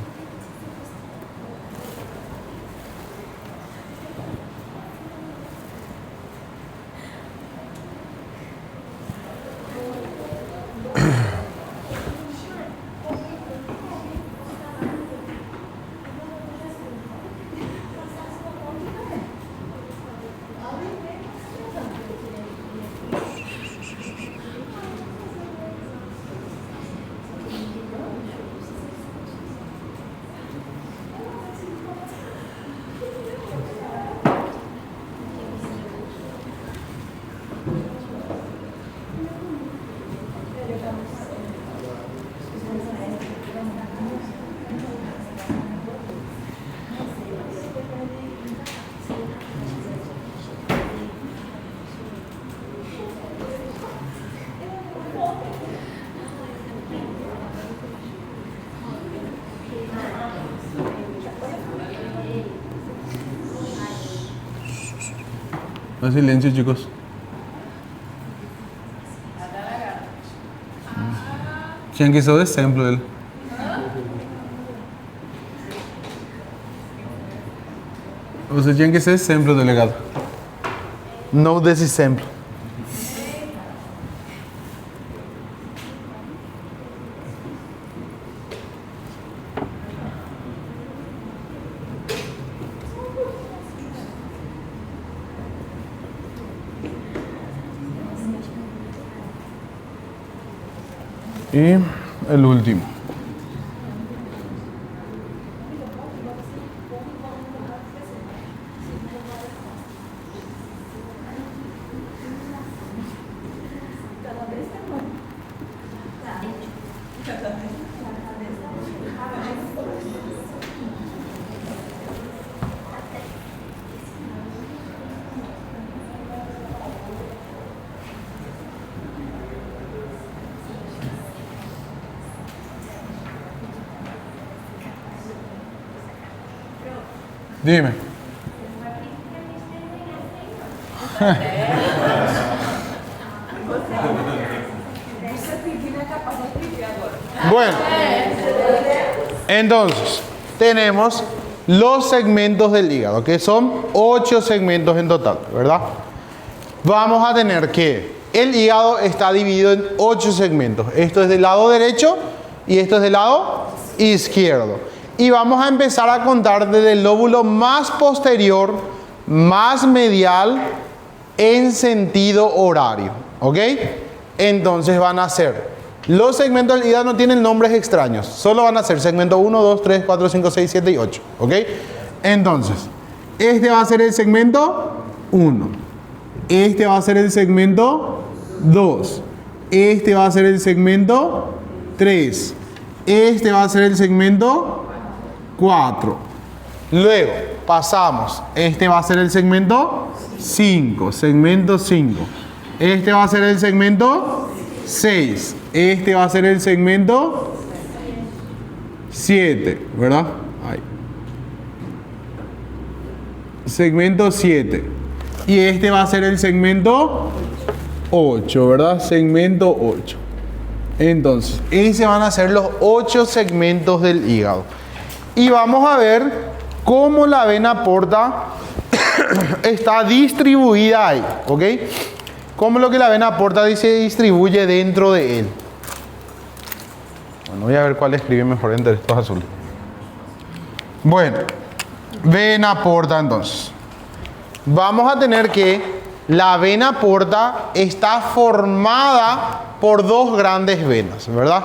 No silencio, chicos. Tinha que ser o exemplo dele. Você tinha que ser exemplo, delegado. No desse exemplo. Y el último. Dime. Bueno, entonces tenemos los segmentos del hígado, que son 8 segmentos en total, ¿verdad? Vamos a tener que el hígado está dividido en 8 segmentos. Esto es del lado derecho y esto es del lado izquierdo. Y vamos a empezar a contar desde el lóbulo más posterior, más medial, en sentido horario, ¿ok? Entonces van a ser Los segmentos del hígado no tienen nombres extraños. Solo van a ser segmento 1, 2, 3, 4, 5, 6, 7 y 8. ¿Ok? Entonces, este va a ser el segmento 1. Este va a ser el segmento 2. Este va a ser el segmento 3. Este va a ser el segmento 4. Luego pasamos. Este va a ser el segmento 5. Segmento 5. Este va a ser el segmento 6. Este va a ser el segmento 7. ¿Verdad? Ahí. Segmento 7. Y este va a ser el segmento 8, ¿verdad? Segmento 8. Entonces, ese van a ser los 8 segmentos del hígado. Y vamos a ver cómo la vena porta está distribuida ahí, ¿ok? Cómo lo que la vena porta se distribuye dentro de él. Bueno, voy a ver cuál escribe mejor entre estos azules. Bueno, vena porta entonces. Vamos a tener que la vena porta está formada por dos grandes venas, ¿verdad?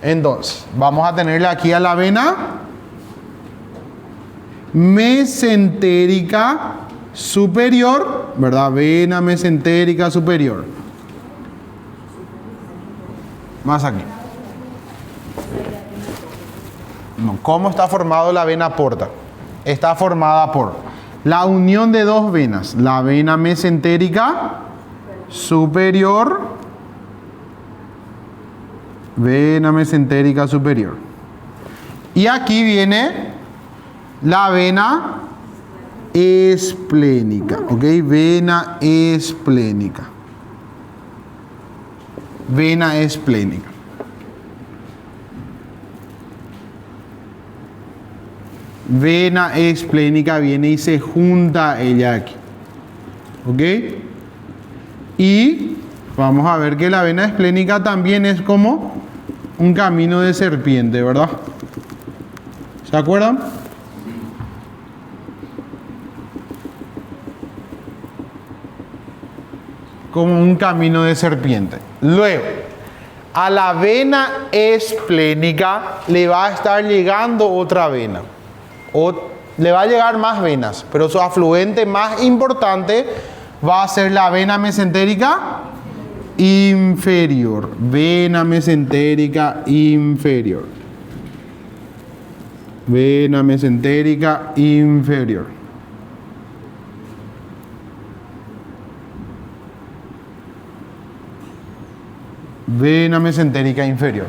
Entonces, vamos a tenerle aquí a la vena mesentérica superior, ¿verdad? Vena mesentérica superior. Más aquí. No, ¿cómo está formado la vena porta? Está formada por la unión de dos venas, la vena mesentérica superior, vena mesentérica superior. Y aquí viene la vena esplénica, ¿ok? Vena esplénica. Vena esplénica. Vena esplénica viene y se junta ella aquí. ¿Ok? Y vamos a ver que la vena esplénica también es como un camino de serpiente, ¿verdad? ¿Se acuerdan? Como un camino de serpiente. Luego, a la vena esplénica le va a estar llegando otra vena. O le va a llegar más venas, pero su afluente más importante va a ser la vena mesentérica inferior. Vena mesentérica inferior. Vena mesentérica inferior. Vena mesentérica inferior.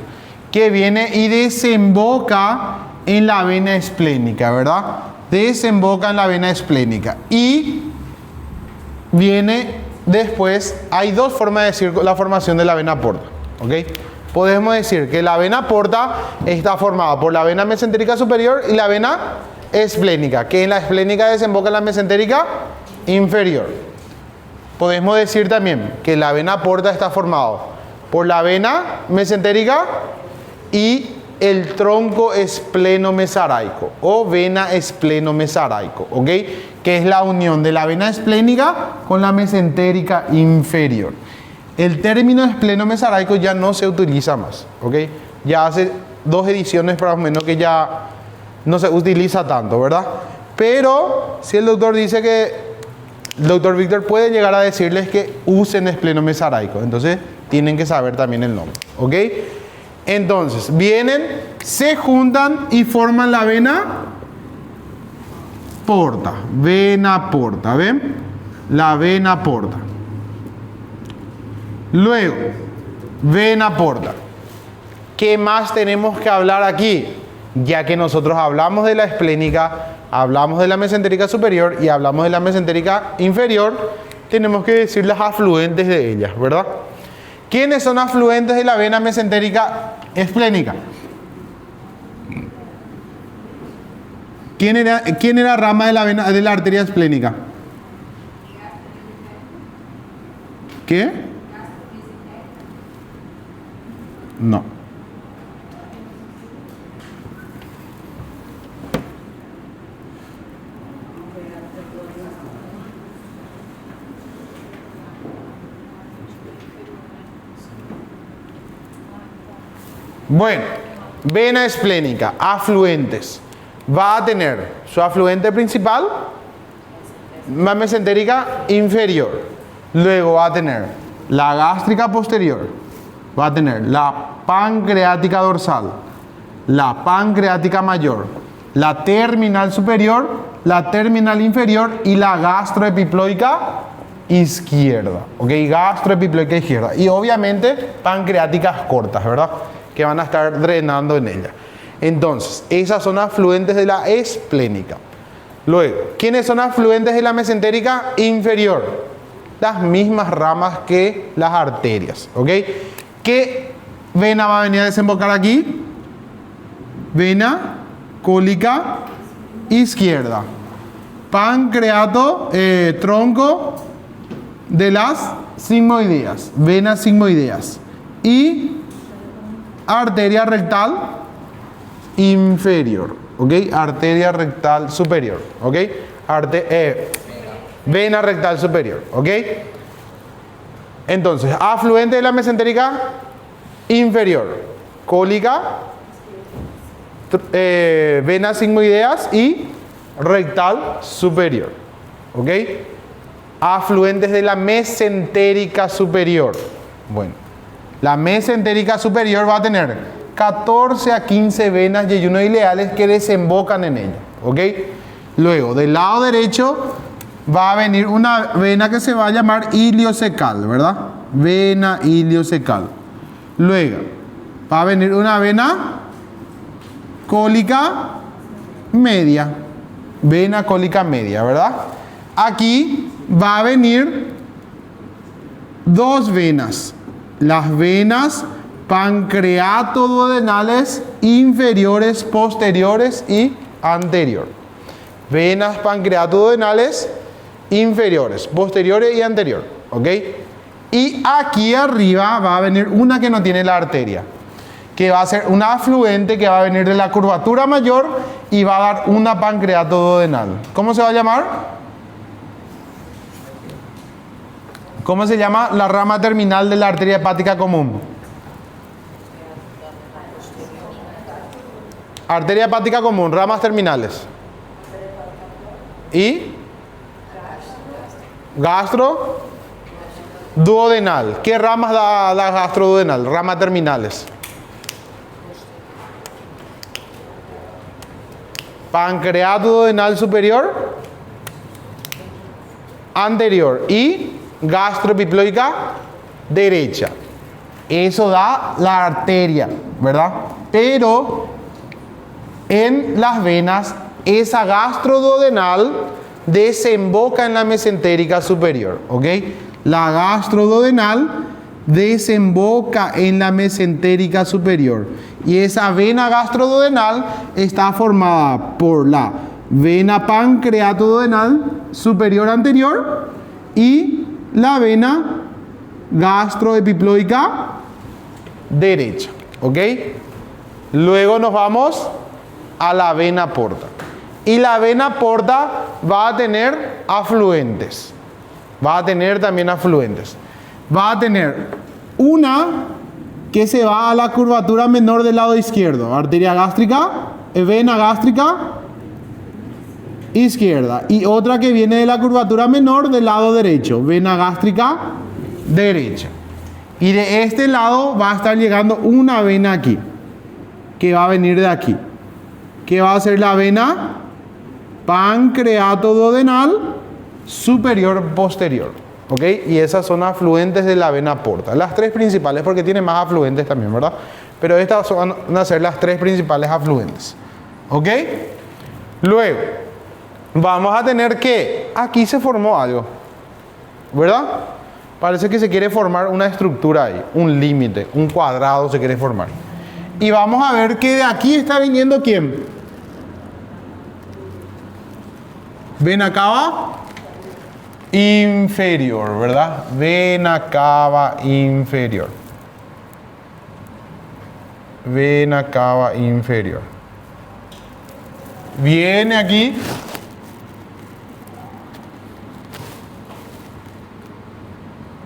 Que viene y desemboca en la vena esplénica, ¿verdad? Desemboca en la vena esplénica. Y viene después, hay dos formas de decir la formación de la vena porta, ¿ok? Podemos decir que la vena porta está formada por la vena mesentérica superior y la vena esplénica, que en la esplénica desemboca en la mesentérica inferior. Podemos decir también que la vena porta está formada por la vena mesentérica y el tronco espleno-mesaraico o vena espleno-mesaraico, ¿ok? Que es la unión de la vena esplénica con la mesentérica inferior. El término espleno-mesaraico ya no se utiliza más, ¿ok? Ya hace 2 ediciones más o menos que ya no se utiliza tanto, ¿verdad? Pero si el doctor dice que, el doctor Víctor puede llegar a decirles que usen espleno-mesaraico, entonces tienen que saber también el nombre, ¿ok? Entonces, vienen, se juntan y forman la vena porta. Vena porta, ¿ven? La vena porta. Luego, vena porta. ¿Qué más tenemos que hablar aquí? Ya que nosotros hablamos de la esplénica, hablamos de la mesentérica superior y hablamos de la mesentérica inferior, tenemos que decir las afluentes de ellas, ¿verdad? ¿Quiénes son afluentes de la vena mesentérica esplénica? ¿Quién era rama de la vena de la arteria esplénica? ¿Qué? No. Bueno, vena esplénica, afluentes. Va a tener su afluente principal, la mesentérica inferior. Luego va a tener la gástrica posterior. Va a tener la pancreática dorsal, la pancreática mayor, la terminal superior, la terminal inferior y la gastroepiploica izquierda. ¿Ok? Gastroepiploica izquierda. Y obviamente pancreáticas cortas, ¿verdad? Que van a estar drenando en ella. Entonces, esas son afluentes de la esplénica. Luego, ¿quiénes son afluentes de la mesentérica inferior? Las mismas ramas que las arterias. ¿Ok? ¿Qué vena va a venir a desembocar aquí? Vena cólica izquierda. Pancreato, tronco de las sigmoideas. Venas sigmoideas. Y arteria rectal inferior. ¿Ok? Arteria rectal superior. ¿Ok? Vena rectal superior. ¿Ok? Entonces, afluente de la mesentérica inferior, cólica, venas sigmoideas y rectal superior. ¿Ok? Afluentes de la mesentérica superior. Bueno, la mesentérica superior va a tener 14 a 15 venas yeyunoileales que desembocan en ella. ¿Ok? Luego, del lado derecho va a venir una vena que se va a llamar iliocecal, ¿verdad? Vena iliocecal. Luego, va a venir una vena cólica media. Vena cólica media, ¿verdad? Aquí va a venir dos venas. Las venas pancreatoduodenales inferiores, posteriores y anterior. Venas pancreatoduodenales inferiores, posteriores y anterior. ¿Ok? Y aquí arriba va a venir una que no tiene la arteria, que va a ser una afluente que va a venir de la curvatura mayor y va a dar una pancreatoduodenal. ¿Cómo se va a llamar? ¿Cómo se llama la rama terminal de la arteria hepática común? Arteria hepática común, ramas terminales. Y gastroduodenal. ¿Qué ramas da la gastroduodenal? Ramas terminales. Pancreatoduodenal superior, anterior y gastroepiploica derecha. Eso da la arteria, ¿verdad? Pero en las venas, esa gastroduodenal desemboca en la mesentérica superior. ¿Ok? La gastroduodenal desemboca en la mesentérica superior. Y esa vena gastroduodenal está formada por la vena pancreatoduodenal superior anterior y la vena gastroepiploica derecha. ¿Ok? Luego nos vamos a la vena porta. Y la vena porta va a tener afluentes. Va a tener también afluentes. Va a tener una que se va a la curvatura menor del lado izquierdo. Arteria gástrica, vena gástrica izquierda. Y otra que viene de la curvatura menor del lado derecho. Vena gástrica derecha. Y de este lado va a estar llegando una vena aquí, que va a venir de aquí, que va a ser la vena pancreatoduodenal superior posterior. ¿Ok? Y esas son afluentes de la vena porta. Las tres principales, porque tiene más afluentes también, ¿verdad? Pero estas van a ser las tres principales afluentes. ¿Ok? Luego, vamos a tener que... Aquí se formó algo, ¿verdad? Parece que se quiere formar una estructura ahí, un límite, un cuadrado se quiere formar. Y vamos a ver que de aquí está viniendo ¿quién? Vena cava inferior, ¿verdad? Vena cava inferior. Vena cava inferior. Viene aquí.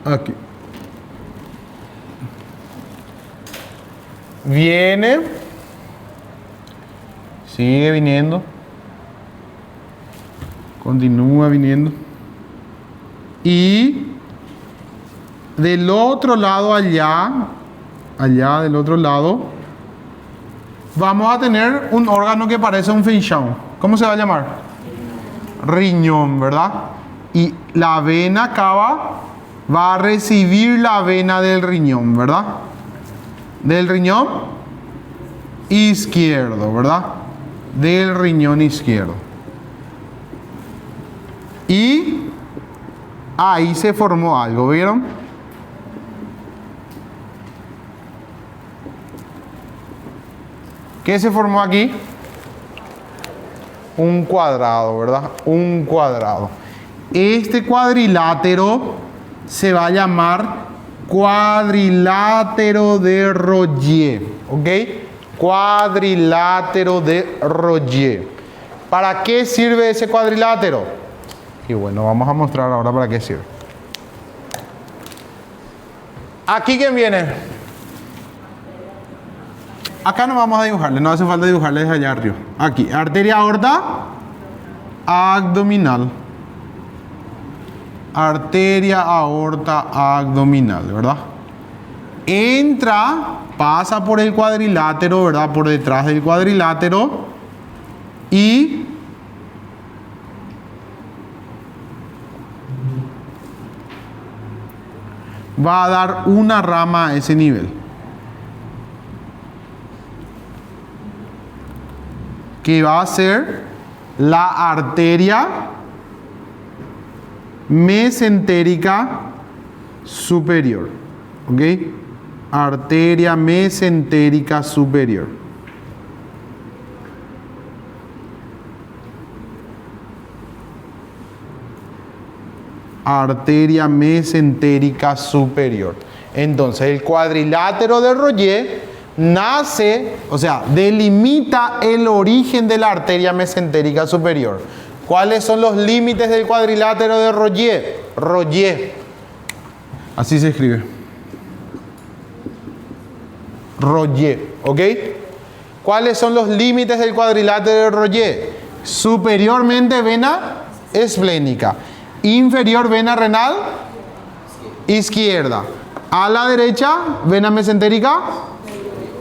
Aquí. viene, sigue viniendo, continúa viniendo, y del otro lado allá del otro lado, vamos a tener un órgano que parece un feixiao. ¿Cómo se va a llamar? Riñón, ¿verdad? Y la vena cava va a recibir la vena del riñón, ¿verdad? Del riñón izquierdo, ¿verdad? Del riñón izquierdo. Y ahí se formó algo, ¿vieron? ¿Qué se formó aquí? Un cuadrado, ¿verdad? Un cuadrado. Este cuadrilátero se va a llamar cuadrilátero de Royer, ¿ok? Cuadrilátero de Royer. ¿Para qué sirve ese cuadrilátero? Y bueno, vamos a mostrar ahora para qué sirve. ¿Aquí quién viene? Acá no vamos a dibujarle, no hace falta dibujarle desde allá arriba. Aquí, arteria aorta abdominal. Arteria aorta abdominal, ¿verdad? Entra, pasa por el cuadrilátero, ¿verdad? Por detrás del cuadrilátero y va a dar una rama a ese nivel, que va a ser la arteria mesentérica superior, ¿ok? Arteria mesentérica superior. Arteria mesentérica superior. Entonces, el cuadrilátero de Royer nace, o sea, delimita el origen de la arteria mesentérica superior. ¿Cuáles son los límites del cuadrilátero de Royer? Royer. Así se escribe. Royer, ¿ok? ¿Cuáles son los límites del cuadrilátero de Royer? Superiormente vena esplénica. Inferior vena renal izquierda. A la derecha vena mesentérica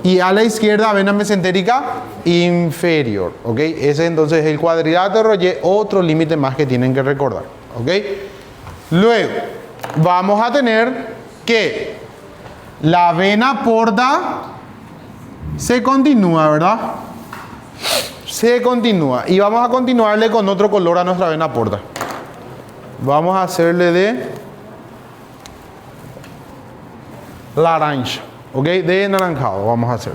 y a la izquierda vena mesentérica inferior, ¿ok? Ese entonces es el cuadrilátero de Royer, otro límite más que tienen que recordar, ¿ok? Luego vamos a tener que la vena porta se continúa, ¿verdad? Se continúa y vamos a continuarle con otro color a nuestra vena porta. Vamos a hacerle de naranja, ¿ok? De naranjado vamos a hacer.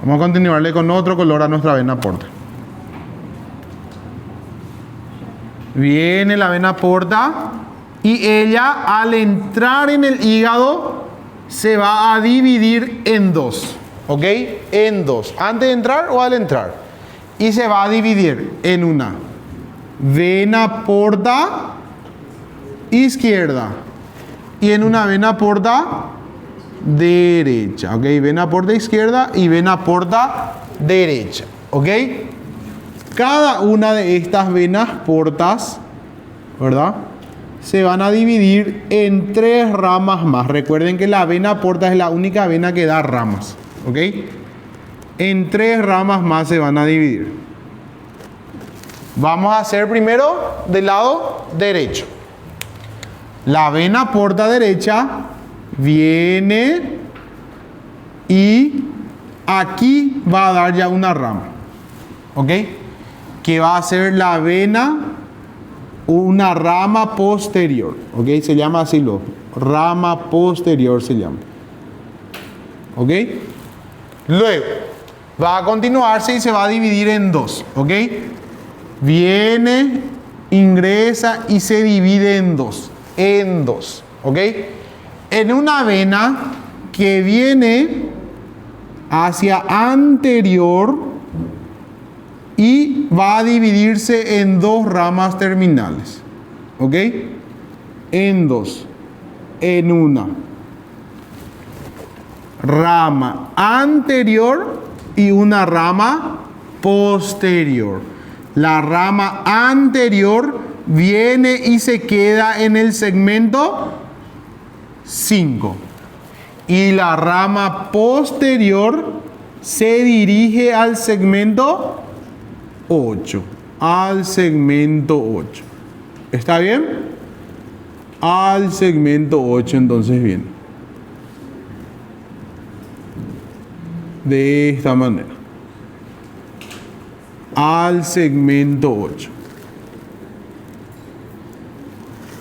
Vamos a continuarle con otro color a nuestra vena porta. Viene la vena porta y ella al entrar en el hígado se va a dividir en dos, ¿ok? En dos, antes de entrar o al entrar. Y se va a dividir en una vena porta izquierda y en una vena porta derecha, ¿ok? Vena porta izquierda y vena porta derecha, ¿ok? Cada una de estas venas portas, ¿verdad? Se van a dividir en 3 ramas más. Recuerden que la vena porta es la única vena que da ramas, ¿ok? En 3 ramas más se van a dividir. Vamos a hacer primero del lado derecho. La vena porta derecha viene y aquí va a dar ya una rama, ¿ok? Que va a ser la vena, una rama posterior, ¿ok? Se llama así, rama posterior se llama, ¿ok? Luego va a continuarse y se va a dividir en 2, ¿ok? Viene, ingresa y se divide en 2. En 2, ¿ok? En una vena que viene hacia anterior y va a dividirse en 2 ramas terminales, ¿ok? En 2, en una. rama anterior y una rama posterior. La rama anterior viene y se queda en el segmento 5. Y la rama posterior se dirige al segmento 8. Al segmento 8. ¿Está bien? Al segmento 8 entonces viene. De esta manera. Al segmento 8.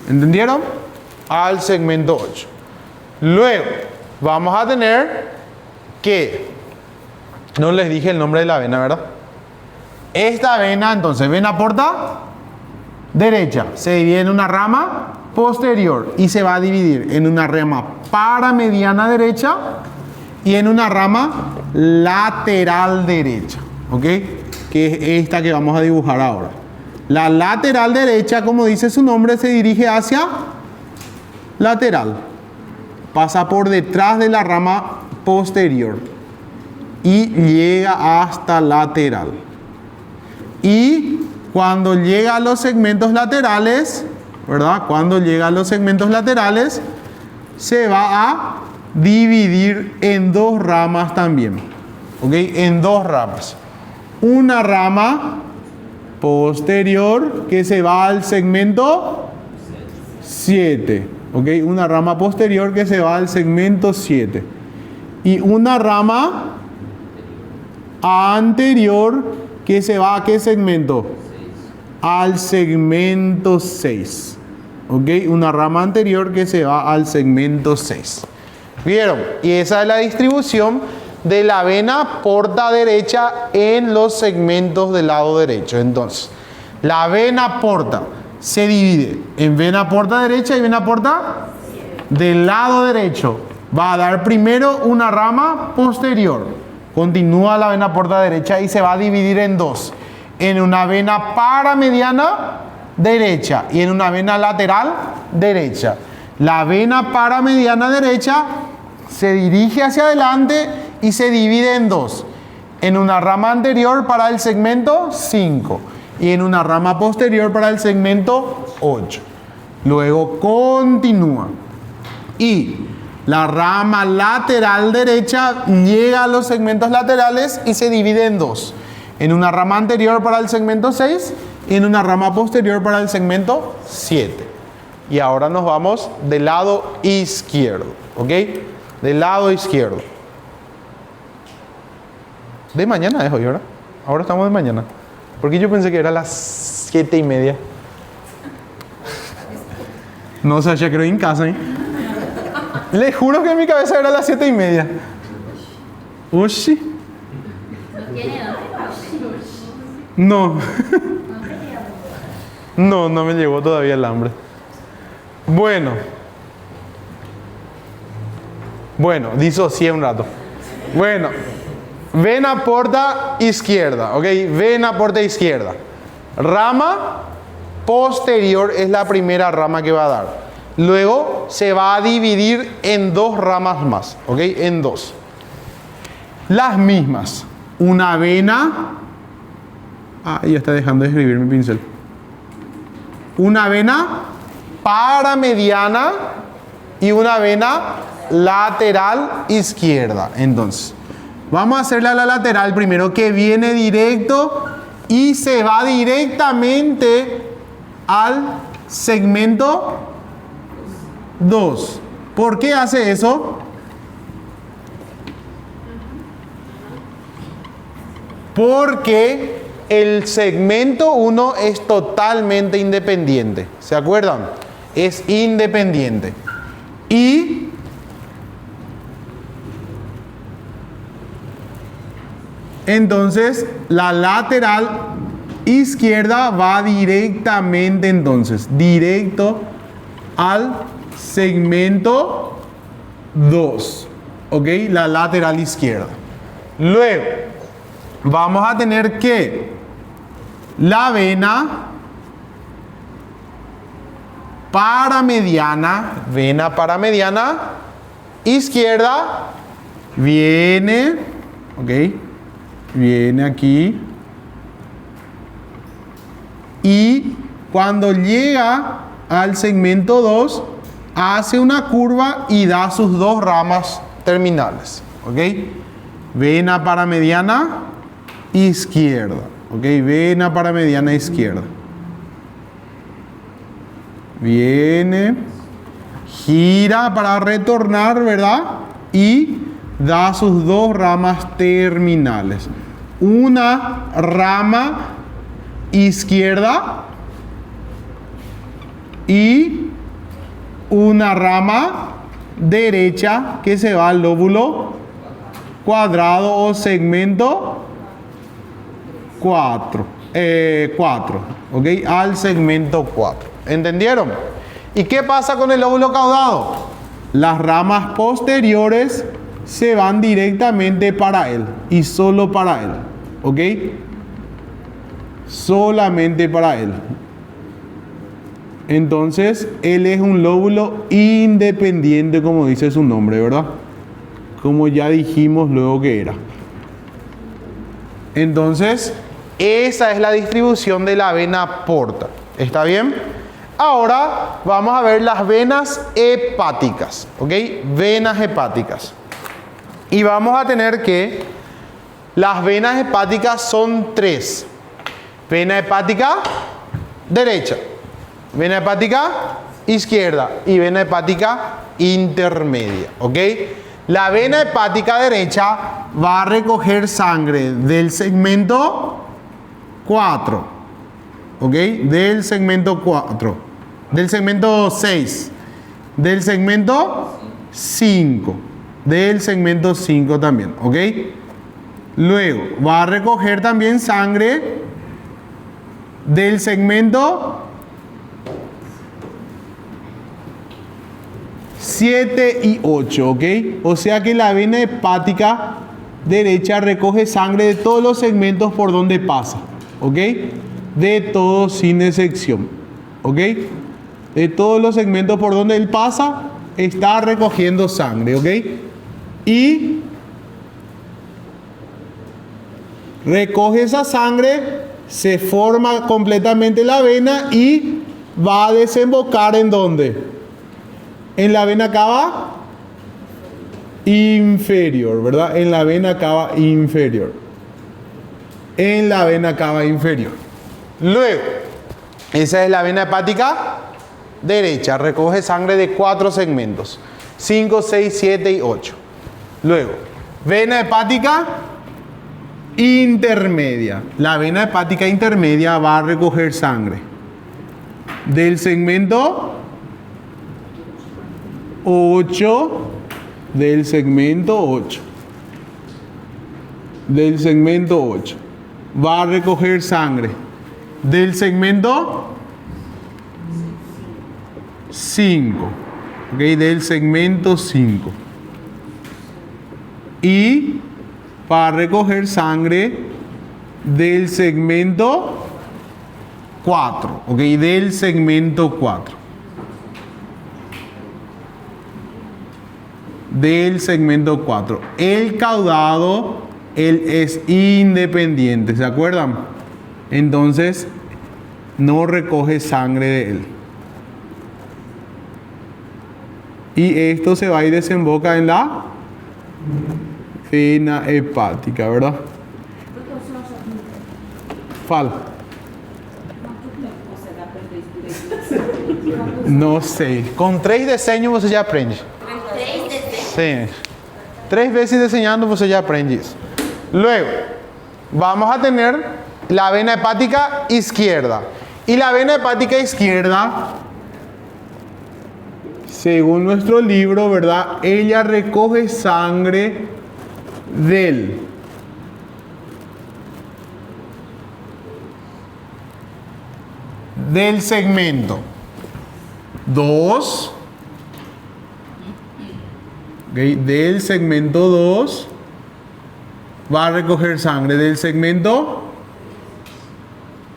¿Entendieron? Al segmento 8. Luego, vamos a tener que, no les dije el nombre de la vena, ¿verdad? Esta vena, entonces, vena porta derecha, se divide en una rama posterior y se va a dividir en una rama paramediana derecha y en una rama lateral derecha, ¿ok? Que es esta que vamos a dibujar ahora. La lateral derecha, como dice su nombre, se dirige hacia lateral. Pasa por detrás de la rama posterior y llega hasta lateral. Y cuando llega a los segmentos laterales, ¿verdad? Cuando llega a los segmentos laterales, se va a dividir en dos ramas también. ¿Ok? En dos ramas. Una rama posterior que se va al segmento 7. ¿Ok? Una rama posterior que se va al segmento 7. Y una rama anterior que se va a ¿qué segmento? Al segmento 6. ¿Ok? Una rama anterior que se va al segmento 6. ¿Vieron? Y esa es la distribución de la vena porta derecha en los segmentos del lado derecho. Entonces, la vena porta se divide en vena porta derecha y vena porta del lado derecho. Va a dar primero una rama posterior. Continúa la vena porta derecha y se va a dividir en dos. En una vena paramediana derecha y en una vena lateral derecha. La vena paramediana derecha se dirige hacia adelante y se divide en dos. En una rama anterior para el segmento 5 y en una rama posterior para el segmento 8. Luego continúa. Y la rama lateral derecha llega a los segmentos laterales y se divide en dos. En una rama anterior para el segmento 6 y en una rama posterior para el segmento 7. Y ahora nos vamos del lado izquierdo. ¿Ok? Del lado izquierdo. De mañana es hoy, ¿verdad? Ahora estamos de mañana. Porque yo pensé que era las 7:30. No, o sea, ya creo en casa, ¿eh? Les juro que en mi cabeza era las 7:30. Uy, sí. No. No, no me llegó todavía el hambre. Bueno, disocié un rato. Bueno, vena porta izquierda, ¿ok? Vena porta izquierda. Rama posterior es la primera rama que va a dar. Luego se va a dividir en dos ramas más, ¿ok? En dos. Las mismas. Una vena... ya está dejando de escribir mi pincel. Una vena paramediana y una vena lateral izquierda. Entonces, vamos a hacerle a la lateral primero, que viene directo y se va directamente al segmento 2. ¿Por qué hace eso? Porque el segmento 1 es totalmente independiente. ¿Se acuerdan? Es independiente. Y entonces la lateral izquierda va directamente, entonces, directo al segmento 2. ¿Ok? La lateral izquierda. Luego, vamos a tener que la vena paramediana izquierda Viene, ok, viene aquí. Y cuando llega al segmento 2, hace una curva y da sus dos ramas terminales. ¿Ok? Vena paramediana izquierda. ¿Ok? Vena paramediana izquierda. Viene, gira para retornar, ¿verdad? Y da sus dos ramas terminales. Una rama izquierda y una rama derecha que se va al lóbulo cuadrado o segmento 4, ¿ok? Al segmento 4. ¿Entendieron? ¿Y qué pasa con el lóbulo caudado? Las ramas posteriores se van directamente para él y solo para él, ¿ok? Solamente para él. Entonces, él es un lóbulo independiente, como dice su nombre, ¿verdad? Como ya dijimos luego que era. Entonces, esa es la distribución de la vena porta. ¿Está bien? Ahora vamos a ver las venas hepáticas, ¿ok? Venas hepáticas. Y vamos a tener que las venas hepáticas son tres. Vena hepática derecha, vena hepática izquierda y vena hepática intermedia, ¿ok? La vena hepática derecha va a recoger sangre del segmento 4, ¿ok? Del segmento 4, del segmento 6, del segmento 5, del segmento 5 también, ¿ok? Luego va a recoger también sangre del segmento 7 y 8, ¿ok? O sea que la vena hepática derecha recoge sangre de todos los segmentos por donde pasa, ¿ok? De todos sin excepción, ¿ok? De todos los segmentos por donde él pasa, está recogiendo sangre, ¿ok? Y recoge esa sangre, se forma completamente la vena y va a desembocar ¿en dónde? En la vena cava inferior, ¿verdad? En la vena cava inferior. En la vena cava inferior. Luego, esa es la vena hepática derecha. Recoge sangre de 4 segmentos. 5, 6, 7 y 8. Luego, vena hepática intermedia. La vena hepática intermedia va a recoger sangre del segmento 8, del segmento 8, del segmento 8. Va a recoger sangre del segmento 5, ¿ok? Del segmento 5. Y va a recoger sangre del segmento 4, ¿ok? Del segmento 4. Del segmento 4. El caudado, él es independiente, ¿se acuerdan? Entonces, no recoge sangre de él. Y esto se va y desemboca en la vena hepática, ¿verdad? Fala. No sé. Com 3 desenhos você já aprende. Sim. 3 veces desenhando você já aprende isso. Luego, vamos a tener la vena hepática izquierda. Y la vena hepática izquierda, según nuestro libro, ¿verdad? Ella recoge sangre del segmento 2, ¿okay? Del segmento 2 va a recoger sangre del segmento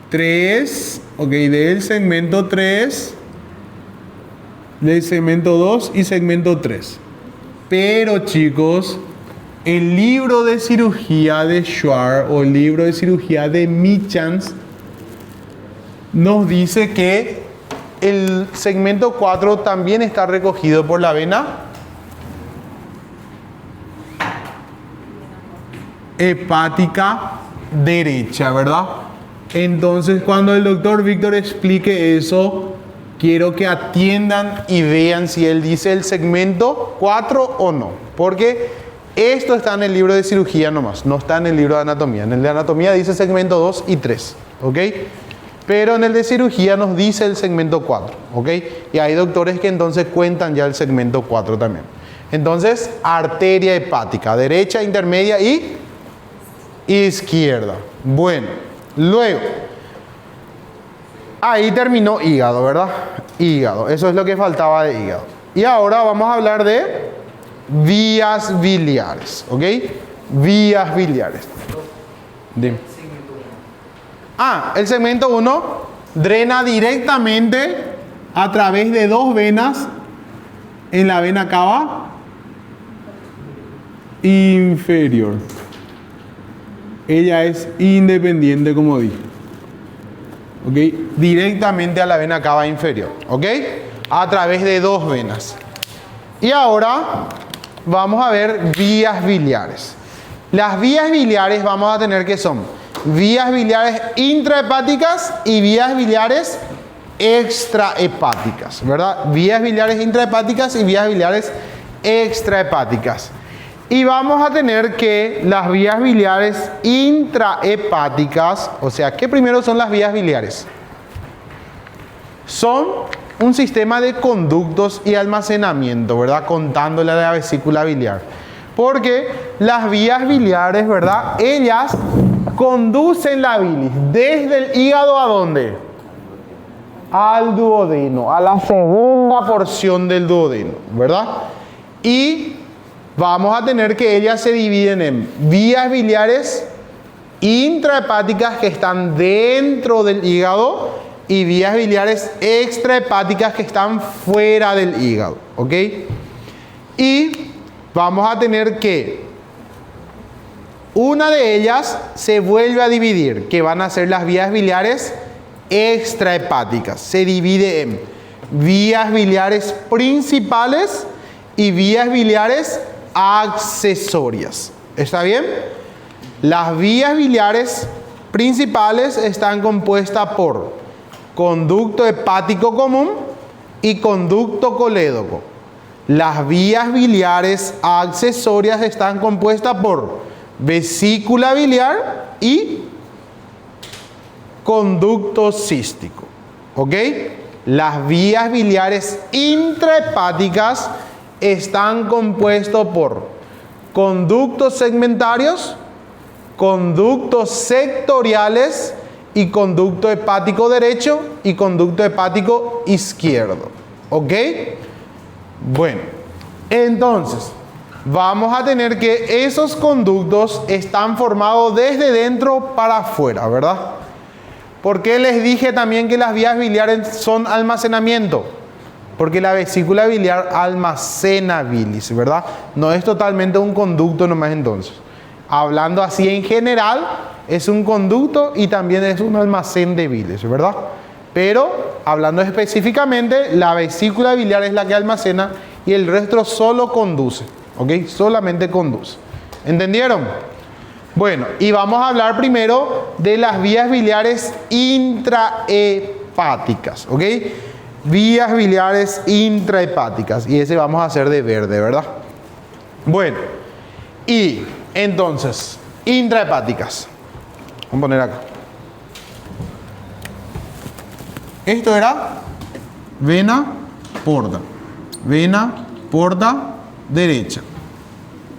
3, ¿ok? Del segmento 3, del segmento 2 y segmento 3. Pero chicos, El libro de cirugía de Schwartz o el libro de cirugía de Michans nos dice que el segmento 4 también está recogido por la vena hepática derecha, ¿verdad? Entonces, cuando el doctor Víctor explique eso, quiero que atiendan y vean si él dice el segmento 4 o no. Porque esto está en el libro de cirugía nomás, no está en el libro de anatomía. En el de anatomía dice segmento 2 y 3, ¿ok? Pero en el de cirugía nos dice el segmento 4, ¿ok? Y hay doctores que entonces cuentan ya el segmento 4 también. Entonces, arteria hepática, derecha, intermedia y izquierda. Bueno, luego, ahí terminó hígado, ¿verdad? Hígado, eso es lo que faltaba de hígado. Y ahora vamos a hablar de vías biliares, ¿ok? Vías biliares. Dime. El segmento 1 drena directamente a través de dos venas en la vena cava inferior. Ella es independiente, como dije. ¿Ok? Directamente a la vena cava inferior. ¿Ok? A través de dos venas. Y ahora vamos a ver vías biliares. Las vías biliares vamos a tener que son vías biliares intrahepáticas y vías biliares extrahepáticas, ¿verdad? Vías biliares intrahepáticas y vías biliares extrahepáticas. Y vamos a tener que las vías biliares intrahepáticas, o sea, ¿qué primero son las vías biliares? Son un sistema de conductos y almacenamiento, ¿verdad? Contándole a la vesícula biliar. Porque las vías biliares, ¿verdad? Ellas conducen la bilis desde el hígado ¿a dónde? Al duodeno, a la segunda porción del duodeno, ¿verdad? Y vamos a tener que ellas se dividen en vías biliares intrahepáticas que están dentro del hígado y vías biliares extrahepáticas que están fuera del hígado, ¿ok? Y vamos a tener que una de ellas se vuelve a dividir, que van a ser las vías biliares extrahepáticas. Se divide en vías biliares principales y vías biliares accesorias. ¿Está bien? Las vías biliares principales están compuestas por conducto hepático común y conducto colédoco. Las vías biliares accesorias están compuestas por vesícula biliar y conducto cístico. ¿Ok? Las vías biliares intrahepáticas están compuestos por conductos segmentarios, conductos sectoriales y conducto hepático derecho y conducto hepático izquierdo. ¿Ok? Bueno, entonces vamos a tener que esos conductos están formados desde dentro para afuera, ¿verdad? ¿Por qué les dije también que las vías biliares son almacenamiento? Porque la vesícula biliar almacena bilis, ¿verdad? No es totalmente un conducto nomás entonces. Hablando así en general, es un conducto y también es un almacén de bilis, ¿verdad? Pero hablando específicamente, la vesícula biliar es la que almacena y el resto solo conduce, ¿ok? Solamente conduce. ¿Entendieron? Bueno, y vamos a hablar primero de las vías biliares intrahepáticas, ¿ok? Vías biliares intrahepáticas. Y ese vamos a hacer de verde, ¿verdad? Bueno, y entonces, intrahepáticas. Vamos a poner acá. Esto era vena porta. Vena porta derecha.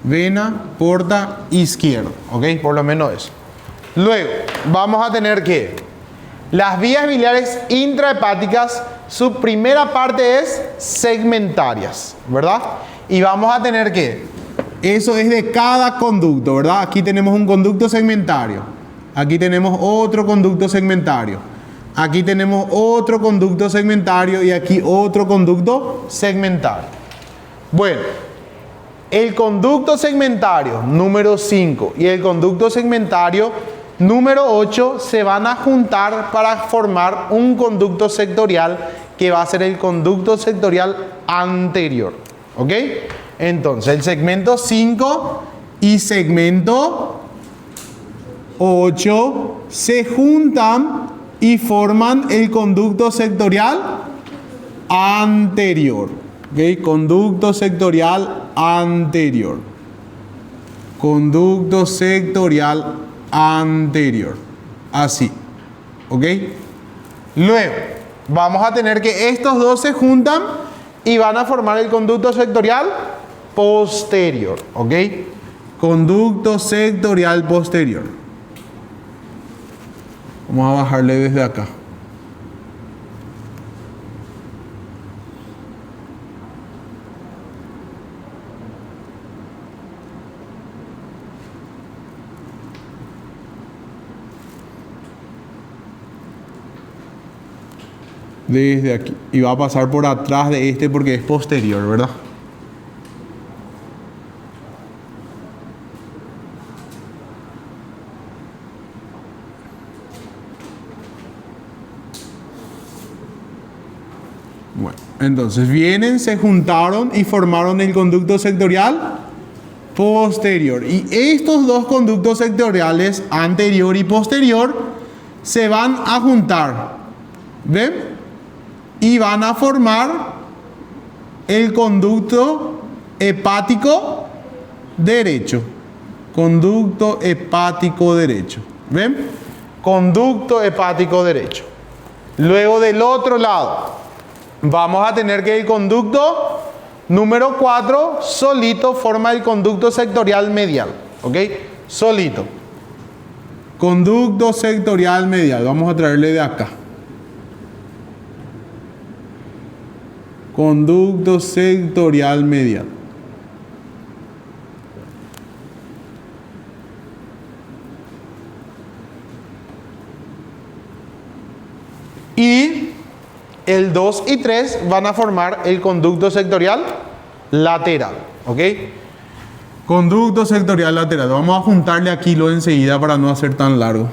Vena porta izquierda. ¿Ok? Por lo menos eso. Luego, vamos a tener que las vías biliares intrahepáticas, su primera parte es segmentarias, ¿verdad? Y vamos a tener que, eso es de cada conducto, ¿verdad? Aquí tenemos un conducto segmentario. Aquí tenemos otro conducto segmentario. Aquí tenemos otro conducto segmentario y aquí otro conducto segmentario. Bueno, El conducto segmentario número 5 y el conducto segmentario número 8 se van a juntar para formar un conducto sectorial que va a ser el conducto sectorial anterior. ¿Ok? Entonces, el segmento 5 y segmento 8 se juntan y forman el conducto sectorial anterior. ¿Ok? Conducto sectorial anterior. Conducto sectorial anterior. Así. ¿Ok? Luego, vamos a tener que estos dos se juntan y van a formar el conducto sectorial posterior. ¿Ok? Conducto sectorial posterior. Vamos a bajarle desde acá. Desde aquí. Y va a pasar por atrás de este porque es posterior, ¿verdad? Bueno, entonces vienen, se juntaron y formaron el conducto sectorial posterior. Y estos dos conductos sectoriales, anterior y posterior, se van a juntar. ¿Ven? Y van a formar el conducto hepático derecho. Conducto hepático derecho. ¿Ven? Conducto hepático derecho. Luego del otro lado, vamos a tener que el conducto número 4 solito forma el conducto sectorial medial. ¿Ok? Solito. Conducto sectorial medial. Vamos a traerle de acá. Conducto sectorial medial. Y el 2 y 3 van a formar el conducto sectorial lateral. ¿Ok? Conducto sectorial lateral. Vamos a juntarle aquí lo enseguida para no hacer tan largo.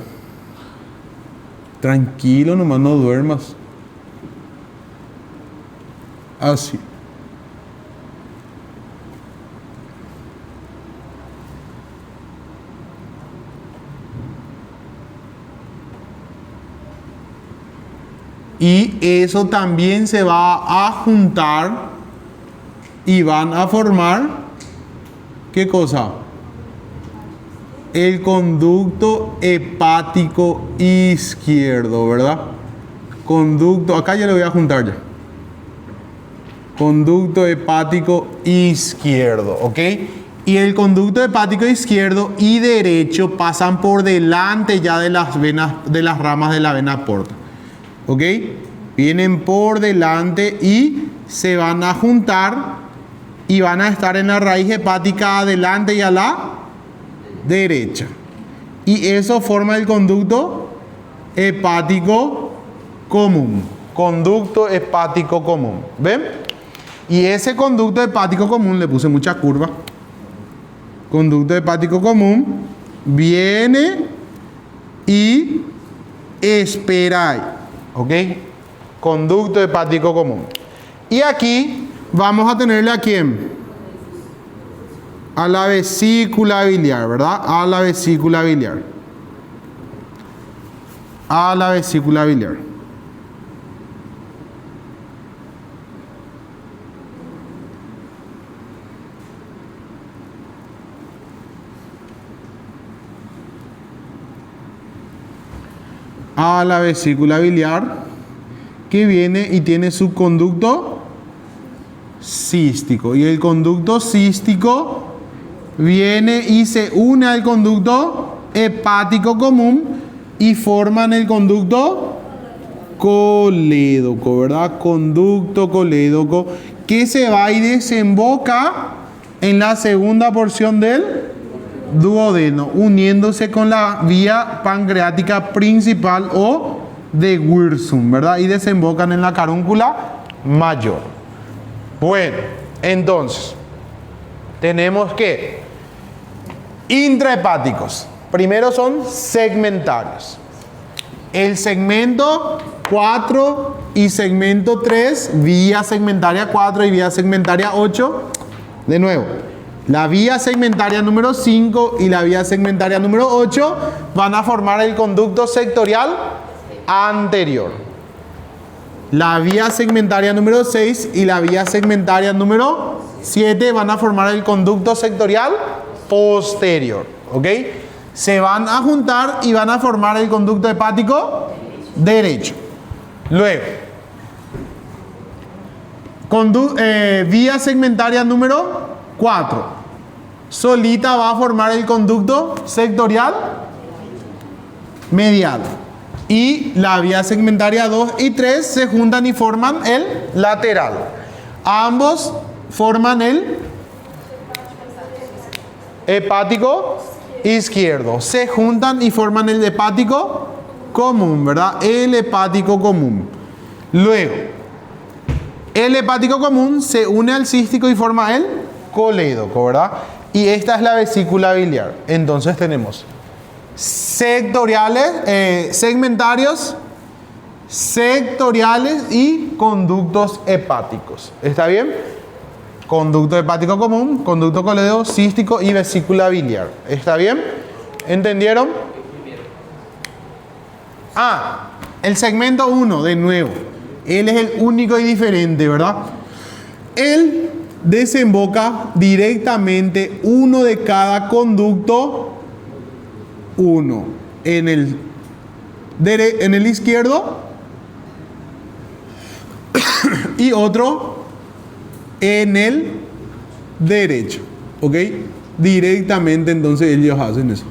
Tranquilo, nomás no duermas. Así. Y eso también se va a juntar y van a formar, ¿qué cosa? El conducto hepático izquierdo, ¿verdad? Conducto, acá ya le voy a juntar ya. Conducto hepático izquierdo, ¿ok? Y el conducto hepático izquierdo y derecho pasan por delante ya de las venas, de las ramas de la vena porta, ¿ok? Vienen por delante y se van a juntar y van a estar en la raíz hepática adelante y a la derecha. Y eso forma el conducto hepático común. Conducto hepático común, ¿ven? Y ese conducto hepático común, le puse mucha curva. Conducto hepático común viene y espera ahí. ¿Ok? Conducto hepático común. Y aquí vamos a tenerle a quién? A la vesícula biliar, ¿verdad? A la vesícula biliar. A la vesícula biliar. A la vesícula biliar, que viene y tiene su conducto cístico. Y el conducto cístico viene y se une al conducto hepático común y forman el conducto colédoco, ¿verdad? Conducto colédoco, que se va y desemboca en la segunda porción del duodeno, uniéndose con la vía pancreática principal o de Wirsum, ¿verdad? Y desembocan en la carúncula mayor. Bueno, entonces, tenemos que intrahepáticos. Primero son segmentarios. El segmento 4 y segmento 3, vía segmentaria 4 y vía segmentaria 8. De nuevo, la vía segmentaria número 5 y la vía segmentaria número 8 van a formar el conducto sectorial anterior. La vía segmentaria número 6 y la vía segmentaria número 7 van a formar el conducto sectorial posterior. ¿Ok? Se van a juntar y van a formar el conducto hepático derecho. Luego, vía segmentaria número 4. Solita va a formar el conducto sectorial medial. Y la vía segmentaria 2 y 3 se juntan y forman el lateral. Ambos forman el hepático izquierdo. Se juntan y forman el hepático común, ¿verdad? El hepático común. Luego, el hepático común se une al cístico y forma el colédoco, ¿verdad? Y esta es la vesícula biliar. Entonces tenemos sectoriales, segmentarios, sectoriales y conductos hepáticos. ¿Está bien? Conducto hepático común, conducto colédoco, cístico y vesícula biliar. ¿Está bien? ¿Entendieron? El segmento 1, de nuevo. Él es el único y diferente, ¿verdad? Él desemboca directamente uno de cada conducto, uno en el izquierdo y otro en el derecho. ¿Ok? Directamente entonces ellos hacen eso.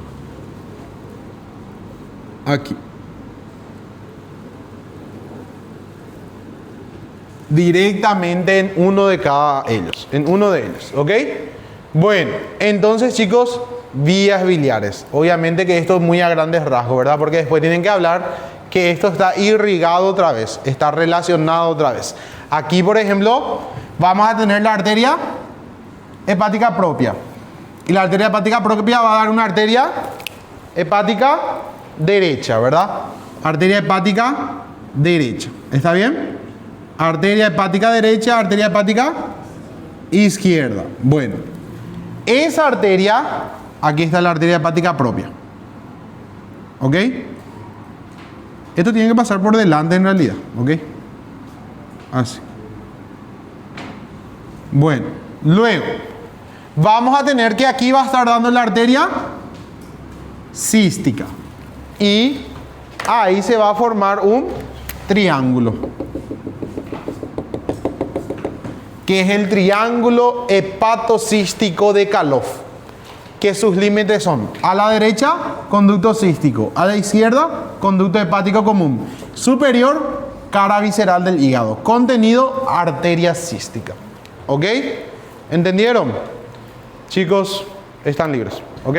Aquí. Directamente en uno de cada ellos. En uno de ellos. ¿Ok? Bueno, entonces chicos, vías biliares. Obviamente que esto es muy a grandes rasgos, ¿verdad? Porque después tienen que hablar que esto está irrigado otra vez. Está relacionado otra vez. Aquí, por ejemplo, vamos a tener la arteria hepática propia. Y la arteria hepática propia va a dar una arteria hepática derecha, ¿verdad? Arteria hepática derecha. ¿Está bien? Arteria hepática derecha, arteria hepática izquierda. Bueno, esa arteria, aquí está la arteria hepática propia. ¿Ok? Esto tiene que pasar por delante en realidad. ¿Ok? Así. Bueno, luego vamos a tener que aquí va a estar dando la arteria cística. Y ahí se va a formar un triángulo, que es el triángulo hepatocístico de Kaloff, que sus límites son: a la derecha, conducto cístico; a la izquierda, conducto hepático común; superior, cara visceral del hígado; contenido, arteria cística. ¿Ok? ¿Entendieron? Chicos, están libres. ¿Ok?